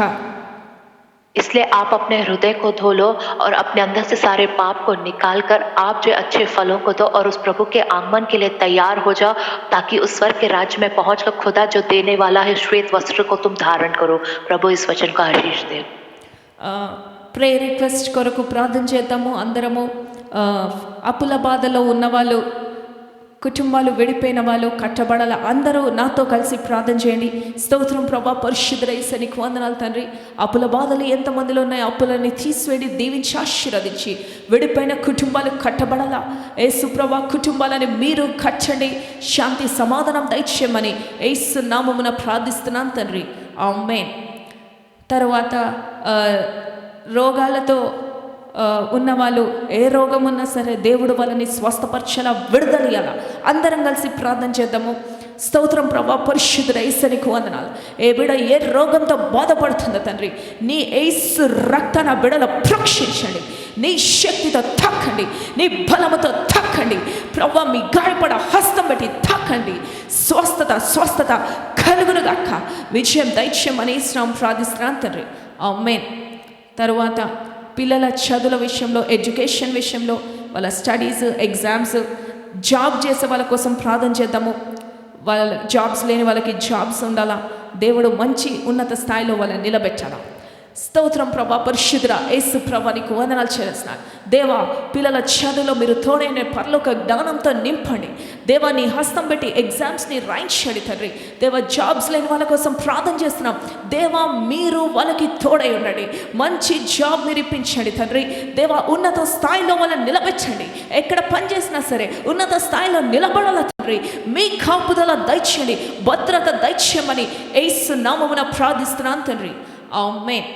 इसलिए आप अपने हृदय को धो लो और अपने अंदर से सारे पाप को निकाल कर आप जो अच्छे फलों को दो और उस प्रभु के आगमन के लिए तैयार हो जाओ, ताकि उस स्वर्ग के राज्य में पहुंचकर खुदा जो देने वाला है श्वेत वस्त्र को तुम धारण करो। प्रभु इस वचन को आशीष दे। ప్రేయర్ రిక్వెస్ట్ కొరకు ప్రార్థన చేద్దాము. అందరము అప్పుల బాధలో ఉన్నవాళ్ళు, కుటుంబాలు విడిపోయిన వాళ్ళు, కట్టబడాల, అందరూ నాతో కలిసి ప్రార్థన చేయండి. స్తోత్రం ప్రభా, పరిశుద్ధ యేసు నీకు వందనాలు తండ్రి. అప్పుల బాధలు ఎంతమందిలో ఉన్నాయో అప్పులని తీసివేడి, దీవించి, ఆశీర్వదించి, విడిపోయిన కుటుంబాలు కట్టబడాలా. యేసు ప్రభా, కుటుంబాలని మీరు కట్టండి, శాంతి సమాధానం దయచేయమని యేసు నామమున ప్రార్థిస్తున్నాను తండ్రి. ఆమేన్. తర్వాత రోగాలతో ఉన్నవాళ్ళు, ఏ రోగం ఉన్నా సరే దేవుడు వాళ్ళని స్వస్థపరచాలా, విడుదలయ్యాలా. అందరం కలిసి ప్రార్థన చేద్దాము. స్తోత్రం ప్రభా, పరిశుద్ధ యేసు నీకు వందనాలు. ఏ బిడ ఏ రోగంతో బాధపడుతుందో తండ్రి, నీ యేసు రక్తాన్ని ఆ బిడలో ప్రోక్షించండి. నీ శక్తితో తాకండి, నీ బలముతో తాకండి ప్రభా. మీ గాయపడ హస్తం పెట్టి తాకండి. స్వస్థత కలుగునుగాక. విజయం దైత్యమని శ్రామ ప్రార్థిస్తున్నాను తండ్రి. ఆమేన్. తరువాత పిల్లల చదువుల విషయంలో, ఎడ్యుకేషన్ విషయంలో, వాళ్ళ స్టడీస్, ఎగ్జామ్స్, జాబ్ చేసే వాళ్ళ కోసం ప్రార్థన చేద్దాము. వాళ్ళ జాబ్స్ లేని వాళ్ళకి జాబ్స్ ఉండాలా. దేవుడు మంచి ఉన్నత స్థాయిలో వాళ్ళని నిలబెట్టాలా. స్తోత్రం ప్రభా, పరిశుద్ధ యేసు ప్రభా నీకు వందనాలు చేస్తున్నాను. దేవా, పిల్లల చదువులో మీరు తోడైన పరలోక జ్ఞానంతో నింపండి. దేవా, నీ హస్తం పెట్టి ఎగ్జామ్స్ని రాయించండి తండ్రి. దేవా, జాబ్స్ లేని వాళ్ళ కోసం ప్రార్థన చేస్తున్నాం. దేవా, మీరు వాళ్ళకి తోడై ఉండండి. మంచి జాబ్ నిరూపించండి తండ్రి. దేవా, ఉన్నత స్థాయిలో వాళ్ళని నిలబెట్టండి. ఎక్కడ పనిచేసినా సరే ఉన్నత స్థాయిలో నిలబడాల తండ్రి. మీ కాపుదల దయచేయండి, భద్రత దయచేయమని యేసు నామమున ప్రార్థిస్తున్నాను తండ్రి. ఆమేన్.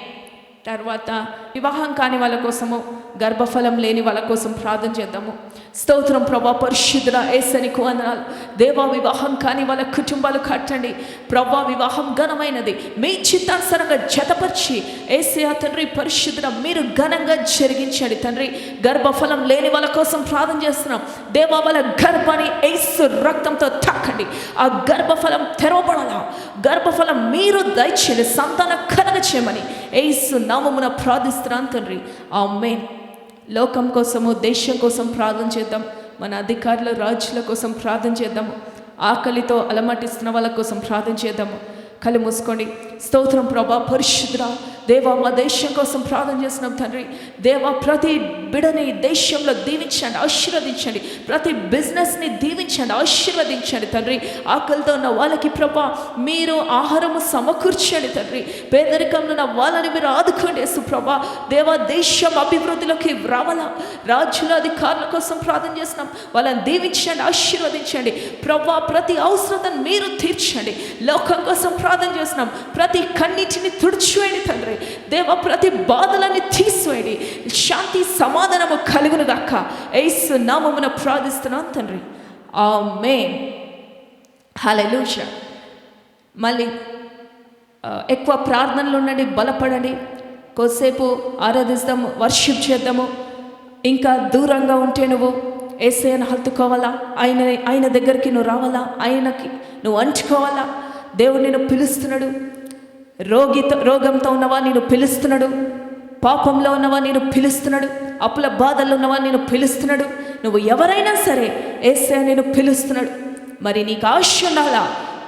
తర్వాత వివాహం కాని వాళ్ళ కోసము, గర్భఫలం లేని వాళ్ళ కోసం ప్రార్థన చేద్దాము. స్తోత్రం ప్రభా, పరిశుద్ధ యేసు నీకు వందనాలు. దేవా, వివాహం కాని వాళ్ళ కుటుంబాలు కట్టండి ప్రభా. వివాహం ఘనమైనది, మీ చిత్తానుసారంగా జతపరిచి యేసయ్య తండ్రి పరిశుద్ధ మీరు ఘనంగా జరిగించండి తండ్రి. గర్భఫలం లేని వాళ్ళ కోసం ప్రార్థన చేస్తున్నాం. దేవా, వాళ్ళ గర్భాన్ని యేసు రక్తంతో తాకండి. ఆ గర్భఫలం తెరవబడాలా. గర్భఫలం మీరు దయచేయండి, సంతానం కలగ చేయమని యేసు నామమున ప్రార్థిస్తున్నాను తండ్రి. ఆమేన్. లోకం కోసము, దేశం కోసం ప్రార్థన చేద్దాం. మన అధికారుల, రాజుల కోసం ప్రార్థన చేద్దాము. ఆకలితో అలమటిస్తున్న వాళ్ళ కోసం ప్రార్థన చేద్దాము. కళ్ళు మూసుకోండి. స్తోత్రం ప్రభా, పరిశుద్ధ దేవా, మా దేశం కోసం ప్రార్థన చేస్తున్నాం తండ్రి. దేవా, ప్రతి బిడని దేశంలో దీవించండి, ఆశీర్వదించండి. ప్రతి బిజినెస్ని దీవించండి, ఆశీర్వదించండి తండ్రి. ఆకలితో ఉన్న వాళ్ళకి ప్రభా మీరు ఆహారము సమకూర్చండి తండ్రి. పేదరికంలో ఉన్న వాళ్ళని మీరు ఆదుకోండి యేసు ప్రభా. దేవా, దేశం అభివృద్ధిలోకి రావాలా. రాజుల, అధికారుల కోసం ప్రార్థన చేస్తున్నాం. వాళ్ళని దీవించండి, ఆశీర్వదించండి ప్రభా. ప్రతి అవసరతను మీరు తీర్చండి. లోకం కోసం ప్రార్థన చేస్తున్నాం. ప్రతి కన్నీటిని తుడిచివేయండి తండ్రి. దేవా, ప్రతి బాధలని తీసివేయండి. శాంతి సమాధానము కలుగునుగాక. యేసు నామమున ప్రార్థిస్తున్నాను తండ్రి. ఆమేన్. హల్లెలూయా. మళ్ళీ ఎక్కువ ప్రార్థనలు ఉండండి, బలపడండి, కొద్దిసేపు ఆరాధిస్తాము, వర్షిప్ చేద్దాము. ఇంకా దూరంగా ఉంటే నువ్వు యేసయ్యను హత్తుకోవాలా, ఆయన దగ్గరికి నువ్వు రావాలా, ఆయనకి నువ్వు అంటుకోవాలా. దేవుడు నేను పిలుస్తున్నాడు. రోగంతో ఉన్నవా నేను పిలుస్తున్నాడు, పాపంలో ఉన్నవా నేను పిలుస్తున్నాడు, అప్పుల బాధల్లో ఉన్నవా నేను పిలుస్తున్నాడు. నువ్వు ఎవరైనా సరే యేసయ్య నేను పిలుస్తున్నాడు. మరి నీకు ఆశ ఉండాలా,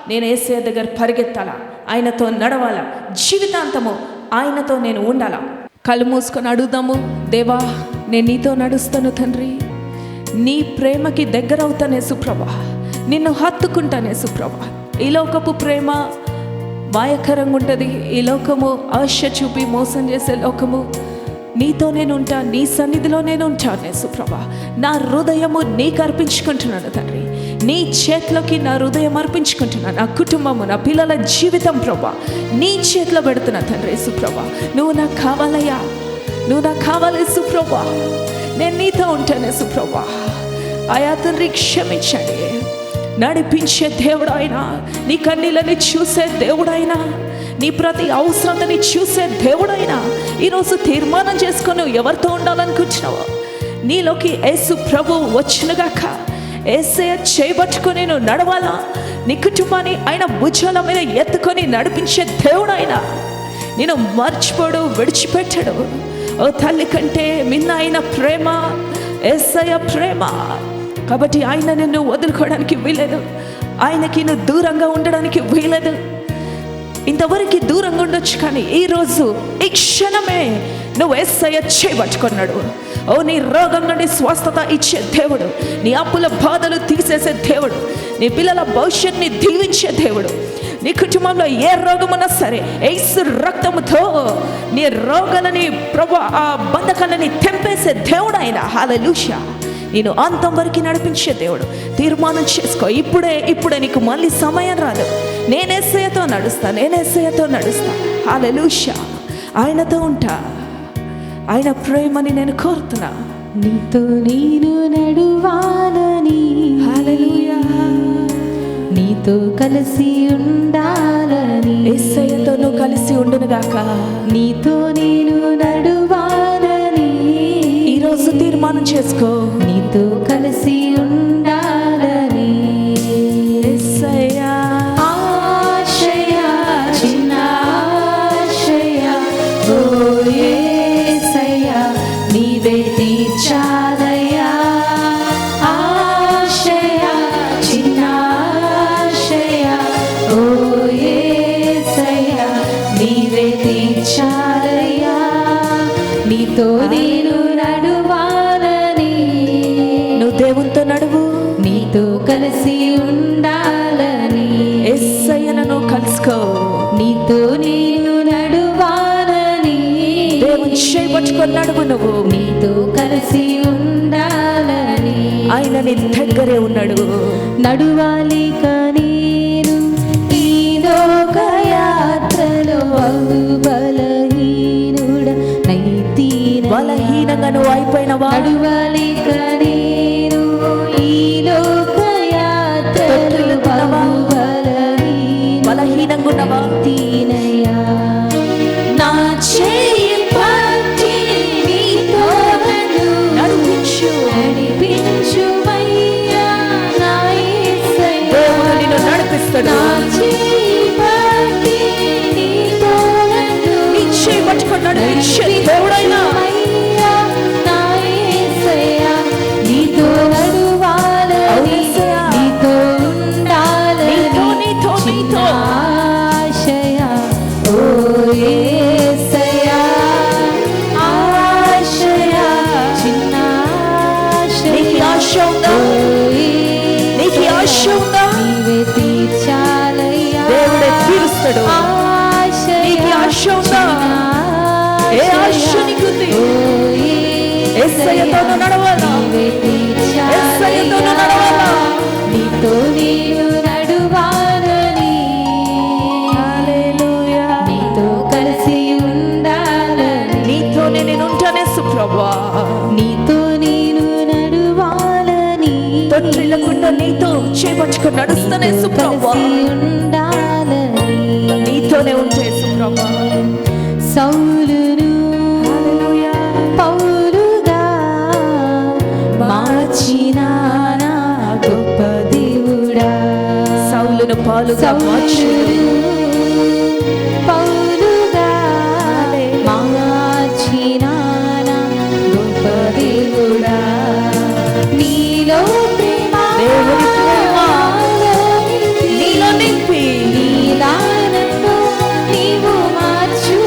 నేను యేసయ్య దగ్గర పరిగెత్తాలా, ఆయనతో నడవాలా, జీవితాంతము ఆయనతో నేను ఉండాలా. కళ్ళు మూసుకొని అడుగుదాము, దేవా నేను నీతో నడుస్తాను తండ్రి, నీ ప్రేమకి దగ్గర అవుతానే సుప్రభా, నిన్ను హత్తుకుంటానే సుప్రభా. ఈ లోకపు ప్రేమ మాయకరంగా ఉంటుంది, ఈ లోకము ఆశ చూపి మోసం చేసే లోకము. నీతో నేను ఉంటా, నీ సన్నిధిలో నేను ఉంటాను సుప్రభా. నా హృదయము నీకు అర్పించుకుంటున్నాను తండ్రి, నీ చేతిలోకి నా హృదయం అర్పించుకుంటున్నాను. నా కుటుంబము, నా పిల్లల జీవితం ప్రభా నీ చేతిలో పెడుతున్నా తండ్రి సుప్రభా. నువ్వు నాకు కావాలయ్యా, నువ్వు నాకు కావాలి సుప్రభా, నేను నీతో ఉంటానే సుప్రభా. ఆయా తండ్రి క్షమించండి, నడిపించే దేవుడు ఆయన, నీ కన్నీళ్ళని చూసే దేవుడైనా, నీ ప్రతి అవసరతని చూసే దేవుడైనా. ఈరోజు తీర్మానం చేసుకొని ఎవరితో ఉండాలనుకుంటున్నావో నీలోకి యేసు ప్రభు వచ్చినగాక, యేసయ్య చేయబట్టుకొని నువ్వు నడవాలా. నీ కుటుంబాన్ని ఆయన భుజాల మీద ఎత్తుకొని నడిపించే దేవుడైనా. నేను మర్చిపోడు, విడిచిపెట్టాడు. ఓ తల్లి కంటే మిన్న అయిన ప్రేమ యేసయ్య ప్రేమ. కాబట్టి ఆయన నిన్ను వదులుకోవడానికి వీలేదు, ఆయనకి నువ్వు దూరంగా ఉండడానికి వీలేదు. ఇంతవరకు దూరంగా ఉండొచ్చు, కానీ ఈరోజు ఈ క్షణమే నువ్వు యేసయ్య చేయబట్టుకున్నాడు. ఓ నీ రోగం నుండి స్వస్థత ఇచ్చే దేవుడు, నీ అప్పుల బాధలు తీసేసే దేవుడు, నీ పిల్లల భవిష్యత్తుని దీవించే దేవుడు. నీ కుటుంబంలో ఏ రోగమున్నా సరే యేసు రక్తముతో నీ రోగాలని ప్రభు ఆ బంధకాలని తెంపేసే దేవుడు ఆయన. హల్లెలూయా. నేను అంతం వరకు నడిపించే దేవుడు. తీర్మానం చేసుకో, ఇప్పుడే నీకు మళ్ళీ సమయం రాదు. నేను యేసయ్యతో నడుస్తా, నేను యేసయ్యతో నడుస్తా. హల్లెలూయా. ఆయనతో ఉంటా, ఆయన ప్రేమని నేను కోరుతున్నా. నీతో నేను నడువాలని, హల్లెలూయా. నీతో కలిసి ఉండాలని, యేసయ్యతో నువ్వు కలిసి ఉండునుగాక. నీతో నేను నడువాలని, ఈరోజు తీర్మానం చేసుకో, నీతో కలిసి ఉండాలని. యేసయ్యా ఆశయ చిన్న ఆశయ, ఓ యేసయ్య నీవే తీర్చాలయ్యా. ఆశయ చిన్న ఆశయ, ఓ యేసయ్య నీవే తీర్చాలయ్యా. నీతో నేను నడువాలని, నువ్వు దేవునితో నడువు, నీతో కలిసి ఉండాలని. యేసయ్యను కలుసుకో, నీతో నేను నడువాలని, దేవుని చేయి పట్టుకొని నడువు. నువ్వు నీతో కలిసి ఉండాలని. ఆయన నీ దగ్గరే ఉన్నాడు. నడువాలి నేను ఈ లోక యాత్రలో, బలహీనుడ నైతిన బలహీనంగా నువ్వు అయిపోయినవా? నడువాలి నేను ఈ లోక యాత్రలో, బలహీనంగా ఉన్నవా? నైతినయా. నా చేయి పట్టి నీతో నన్ను నడిపించు, నడిపించుమయ్యా నా యేసయ్యా. దేవుడు నిన్ను నడిపిస్తాడు. నా చేయి పట్టి నీతో నన్ను నీ చేయి పట్టుకొని నడిపించే దేవుడైనా. నడిపించుమయ్యా నా యేసయ్యా. నీతో నడువాలని, నీతో ఉండాలని, చిన్న ఆశయ, ఓ యేసయ్యా. ఆశయ చిన్న ఆశయ, నీకు ఆశ ఉందా? నీకు ఆశ ఉందా? నీవే తీర్చాలయ్యా. దేవుడే తీరుస్తాడు. ఆశయ నీకు ఆశ ఉందా? ఏ ఆశ నీకుంది? యేసయ్యతో నువ్వు నడవాలా? యేసయ్యతో నువ్వు నడవాలా? నీతో నేను నడువాలని, హల్లెలూయా. నీతో కలిసి ఉండాలని. నీతోనే నేను ఉంటానే సుప్రభా. నీతో నేను నడువాలని, తొట్టిల్లకుండా నీతో చేపట్టుకొని నడుస్తానే నీతో సుప్రభా. కలిసి ఉండాలని. నీతోనే ఉంటే ప్రభా. సౌలును పౌలుగా మార్చిన నా గొప్ప దేవుడా. సౌలును పాలుగా మార్చును. పౌలుగా మార్చిన నా గొప్ప దేవుడా. నీలో ప్రేమ, దేవుని ప్రేమ నీలో నింపి నీలానను నీవు మార్చు.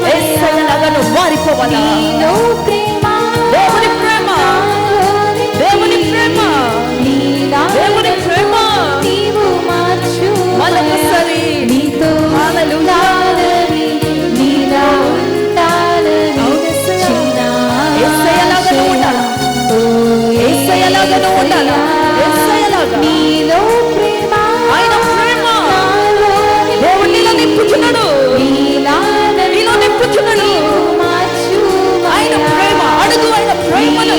యేసయ్యలాగా నువ్వు మారిపోవాలా. నీలో ప్రేమ, దేవుని ప్రేమ, దేవుని ప్రేమ, దేవుని ప్రేమ నీవు మార్చు. మరొకసారి నీతో హల్లెలూయా. ఉండాలని, నీలా ఉండాలని చిన్న యేసయ్యలాగా నువ్వు ఉండాలా. ఓ యేసయ్యలాగా నువ్వు ఉండాలా. యేసయ్యలాగా నీలో ప్రేమ, ఆయన ప్రేమ దేవుడు నీలో నింపుతున్నాడు. నీలో నింపుతున్నాడు. ఆయన ప్రేమ అడుగు. ఆయన ప్రేమను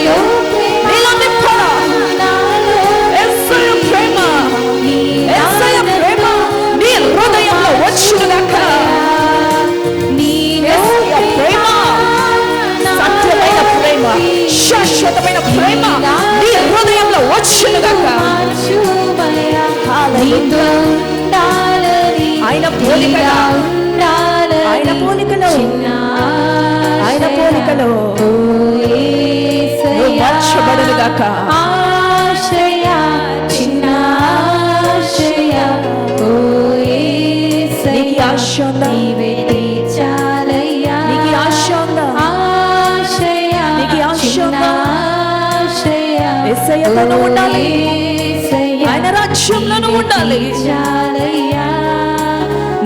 నీలో నింపాలా. యేసయ్య ప్రేమ, యేసయ్య ప్రేమ నీ హృదయంలో వచ్చునుగాక. యేసయ్య ప్రేమ సత్యమైన ప్రేమ, శాశ్వతమైన ప్రేమ నీ హృదయంలో వచ్చునుగాక. ఆయన పోలికగా, ఆయన పోలికలో, ఆయన పోలికలో నువ్వు మార్చబడునుగాక. ఆశ్రయ చిన్న ఆశ్రయ ఓ యేసయ్య, నీకు ఆశ ఉందా? నీవే తీర్చాలయ్యా. నీకు ఆశ ఉందా? ఆశ్రయ నీకు ఆశ చిన్న ఉందా? ఆశ్రయ యేసయ్యతో నువ్వు ఉండాలి. యేసయ్య, ఆయన రాజ్యంలో నువ్వు ఉండాలి. తీర్చాలయ్యా.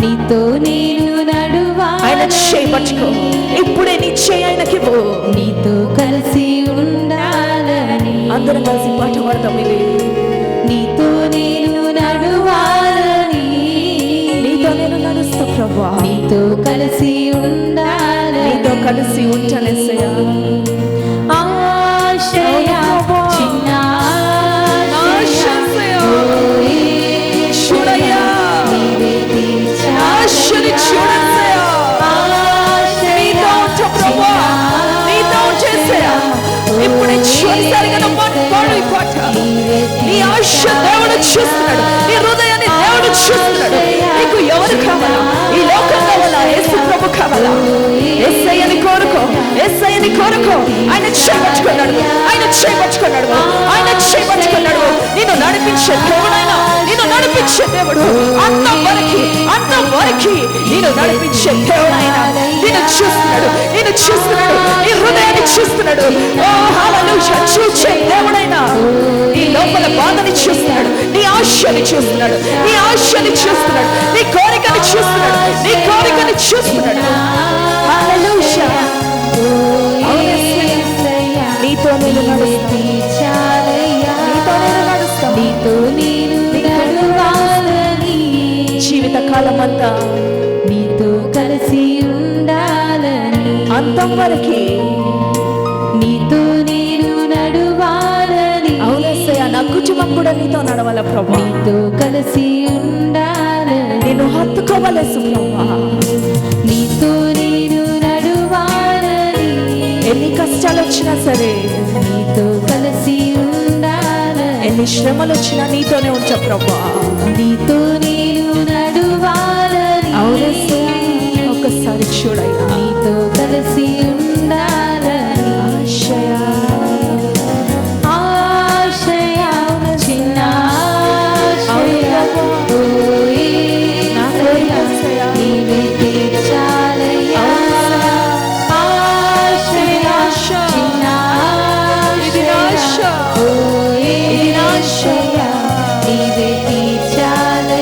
నీతో నేను నడువాలని, ఆయన చేయి పట్టుకో. ఇప్పుడే నీ చేయి ఆయనకివ్వు. నీతో కలిసి ఉండాలని, అందరం కలిసి పాట పాడతాం. ఇది నీతో నేను నడువాలని, నీతో నేను నడుస్తా ప్రభా. నీతో కలిసి ఉండాలని, నీతో కలిసి ఉంటాను యేసయ్య. ఆశయ చిన్న ఆశయ. చూడయ్యా, నీవే తీర్చాలయ్యా. ఆశని చూడయ్యా. నీతో ఉంటా ప్రభా. నీతో చేసేయ. ఇప్పుడే చూసారు కదా పాడు ఈ పాట. నీ ఆశ దేవుడు చూస్తున్నాడు. నీ హృదయాన్ని దేవుడు చూస్తున్నాడు. నీకు ఎవరు కావాలా? ఈ లోకం కావాలా? యేసు ప్రభు కావాలా? యేసయ్యని కోరుకో, యేసయ్యని కోరుకో. ఆయన చేపట్టుకున్నాడు, ఆయన చేపట్టుకున్నాడు, ఆయన చేపట్టుకున్నాడు. నిన్ను నడిపించే దేవుడు ఆయన, నిన్ను నడిపించే దేవుడు. అంతవరకు నిన్ను నడిపించే దేవుడు ఆయన. నిన్ను చూస్తున్నాడు, నిన్ను చూస్తున్నాడు, నీ హృదయాన్ని చూస్తున్నాడు. ఓ హల్లెలూయా. చూచే దేవుడైనా నీ లోపల బాధని చూస్తున్నాడు, నీ ఆశని చూస్తున్నాడు, నీ ఆశని చూస్తున్నాడు, నీ కోరికని చూస్తున్నాడు, నీ కోరికని చూస్తున్నాడు. హల్లెలూయా. నీతో నేను తీర్చాలయ్యా. నీతో నేను నడుస్తాను. నీతో నేను నడవాలని, జీవిత కాలం అంతా నీతో కలిసి ఉండాలని, అంతం వరకు నీతో నేను నడవాలని, అవునయ్యా. నా కుటుంబం కూడా నీతో నడవాల ప్రభా. నీతో కలిసి ఉండాలని, నేను హత్తుకోవాలి ప్రభా. నీతో నేను నడవాలని, ఎన్ని కష్టాలు వచ్చినా సరే, నీతో కలిసి ఉండాలని, ఎన్ని శ్రమలు వచ్చినా నీతోనే ఉంచా ప్రభా. నీతో నేను నడవాలని, అవునయ్యా. ఒక్కసారి చూడయ్యా. నీతో కలిసి ఉండాలని, ఆశయ ఆశయ చిన్న ఆశయ ఓ యేసయ్య, నీవే తీర్చాలయ్యా. ఆశయ చిన్న ఆశయ ఓ యేసయ్య, నీవే తీర్చాలయ్యా.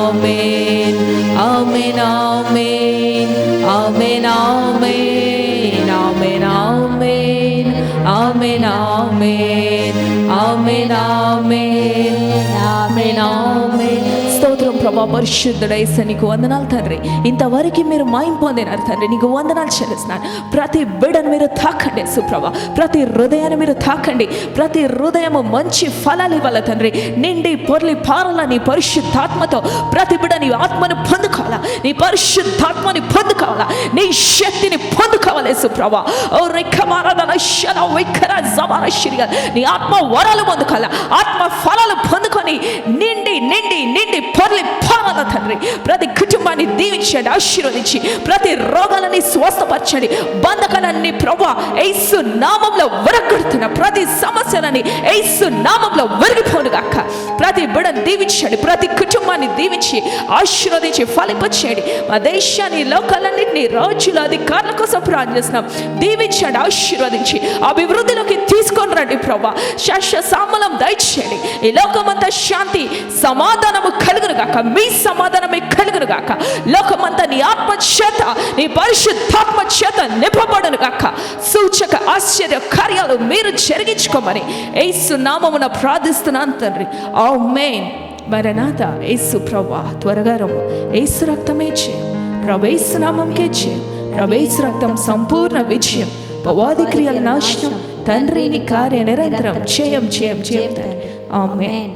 ఆమేన్ ఆమేన్ ఆమేన్. స్తోత్రం ప్రభా, పరిశుద్ధుడ యేసు నీకు వందనాలు తండ్రి. ఇంతవరకు మీరు మాయం పొందినారు తండ్రి, నీకు వందనాలు చెల్లిస్తున్నాను. ప్రతి బిడ్డను మీరు తాకండి యేసు ప్రభా, ప్రతి హృదయాన్ని మీరు తాకండి. ప్రతి హృదయము మంచి ఫలాలు ఇవ్వాలి తండ్రి. నిండి పొర్లి పారాల నీ పరిశుద్ధాత్మతో ప్రతి బిడ్డ నీ ఆత్మను పొందుకోవాలా, నీ పరిశుద్ధాత్మని పొందుకోవాలా, నీ శక్తిని పొందుకోవాలి యేసు ప్రభా. ఓ రెక్కమారదన శన వైఖర జమాన శిరిగా నీ ఆత్మ వరాలు పొందుకోవాలా, ఆత్మ ఫలాలు పొందుకొని నిండి నిండి నిండి పొర్లి పారాల తండ్రి. ప్రతి కుటుంబాన్ని దీవించండి, ఆశీర్వదించి ప్రతి రోగాలని స్వస్థపరచండి. బంధకాలన్నీ ప్రభా యేసు నామంలో విరగొడుతున్న ప్రతి సమస్యలని యేసు నామంలో విరిగిపోనుగాక. ప్రతి బిడ్డను దీవించండి, ప్రతి కుటుంబాన్ని దీవించి ఆశీర్వదించి ఫలింపచేయండి. మా దేశాన్ని లోకాలన్నింటినీ రాజుల అధికారుల కోసం ప్రార్థిస్తున్నాం. దీవించండి, ఆశీర్వదించి అభివృద్ధిలోకి తీసుకొని రండి ప్రభా. శాశ్వత సామలం దయచేయండి. ఈ లోకమంతా శాంతి సమాధానము కలుగును గాక, మీ సమాధానమే కలుగును గాక. లోకమంతా నీ ఆత్మ చేత నీ పరిశుద్ధాత్మ చేత నింపబడును గాక. సూచక ఆశ్చర్య కార్యాలు మీరు జరిగించుకోమని యేసు నామమున ప్రార్థిస్తున్నాను తండ్రి. ఆమేన్. మరణాత యేసు ప్రభా, త్వరగా రమ్ము. యేసు రక్తమే చేయం, ప్రవేశ నామంకే చేయం. ప్రవేశ రక్తం సంపూర్ణ విజయం, పవాది క్రియల నాశనం. తండ్రి నీ కార్య నిరంతరం చేయం చేయం చేయం తండ్రి. ఆమేన్.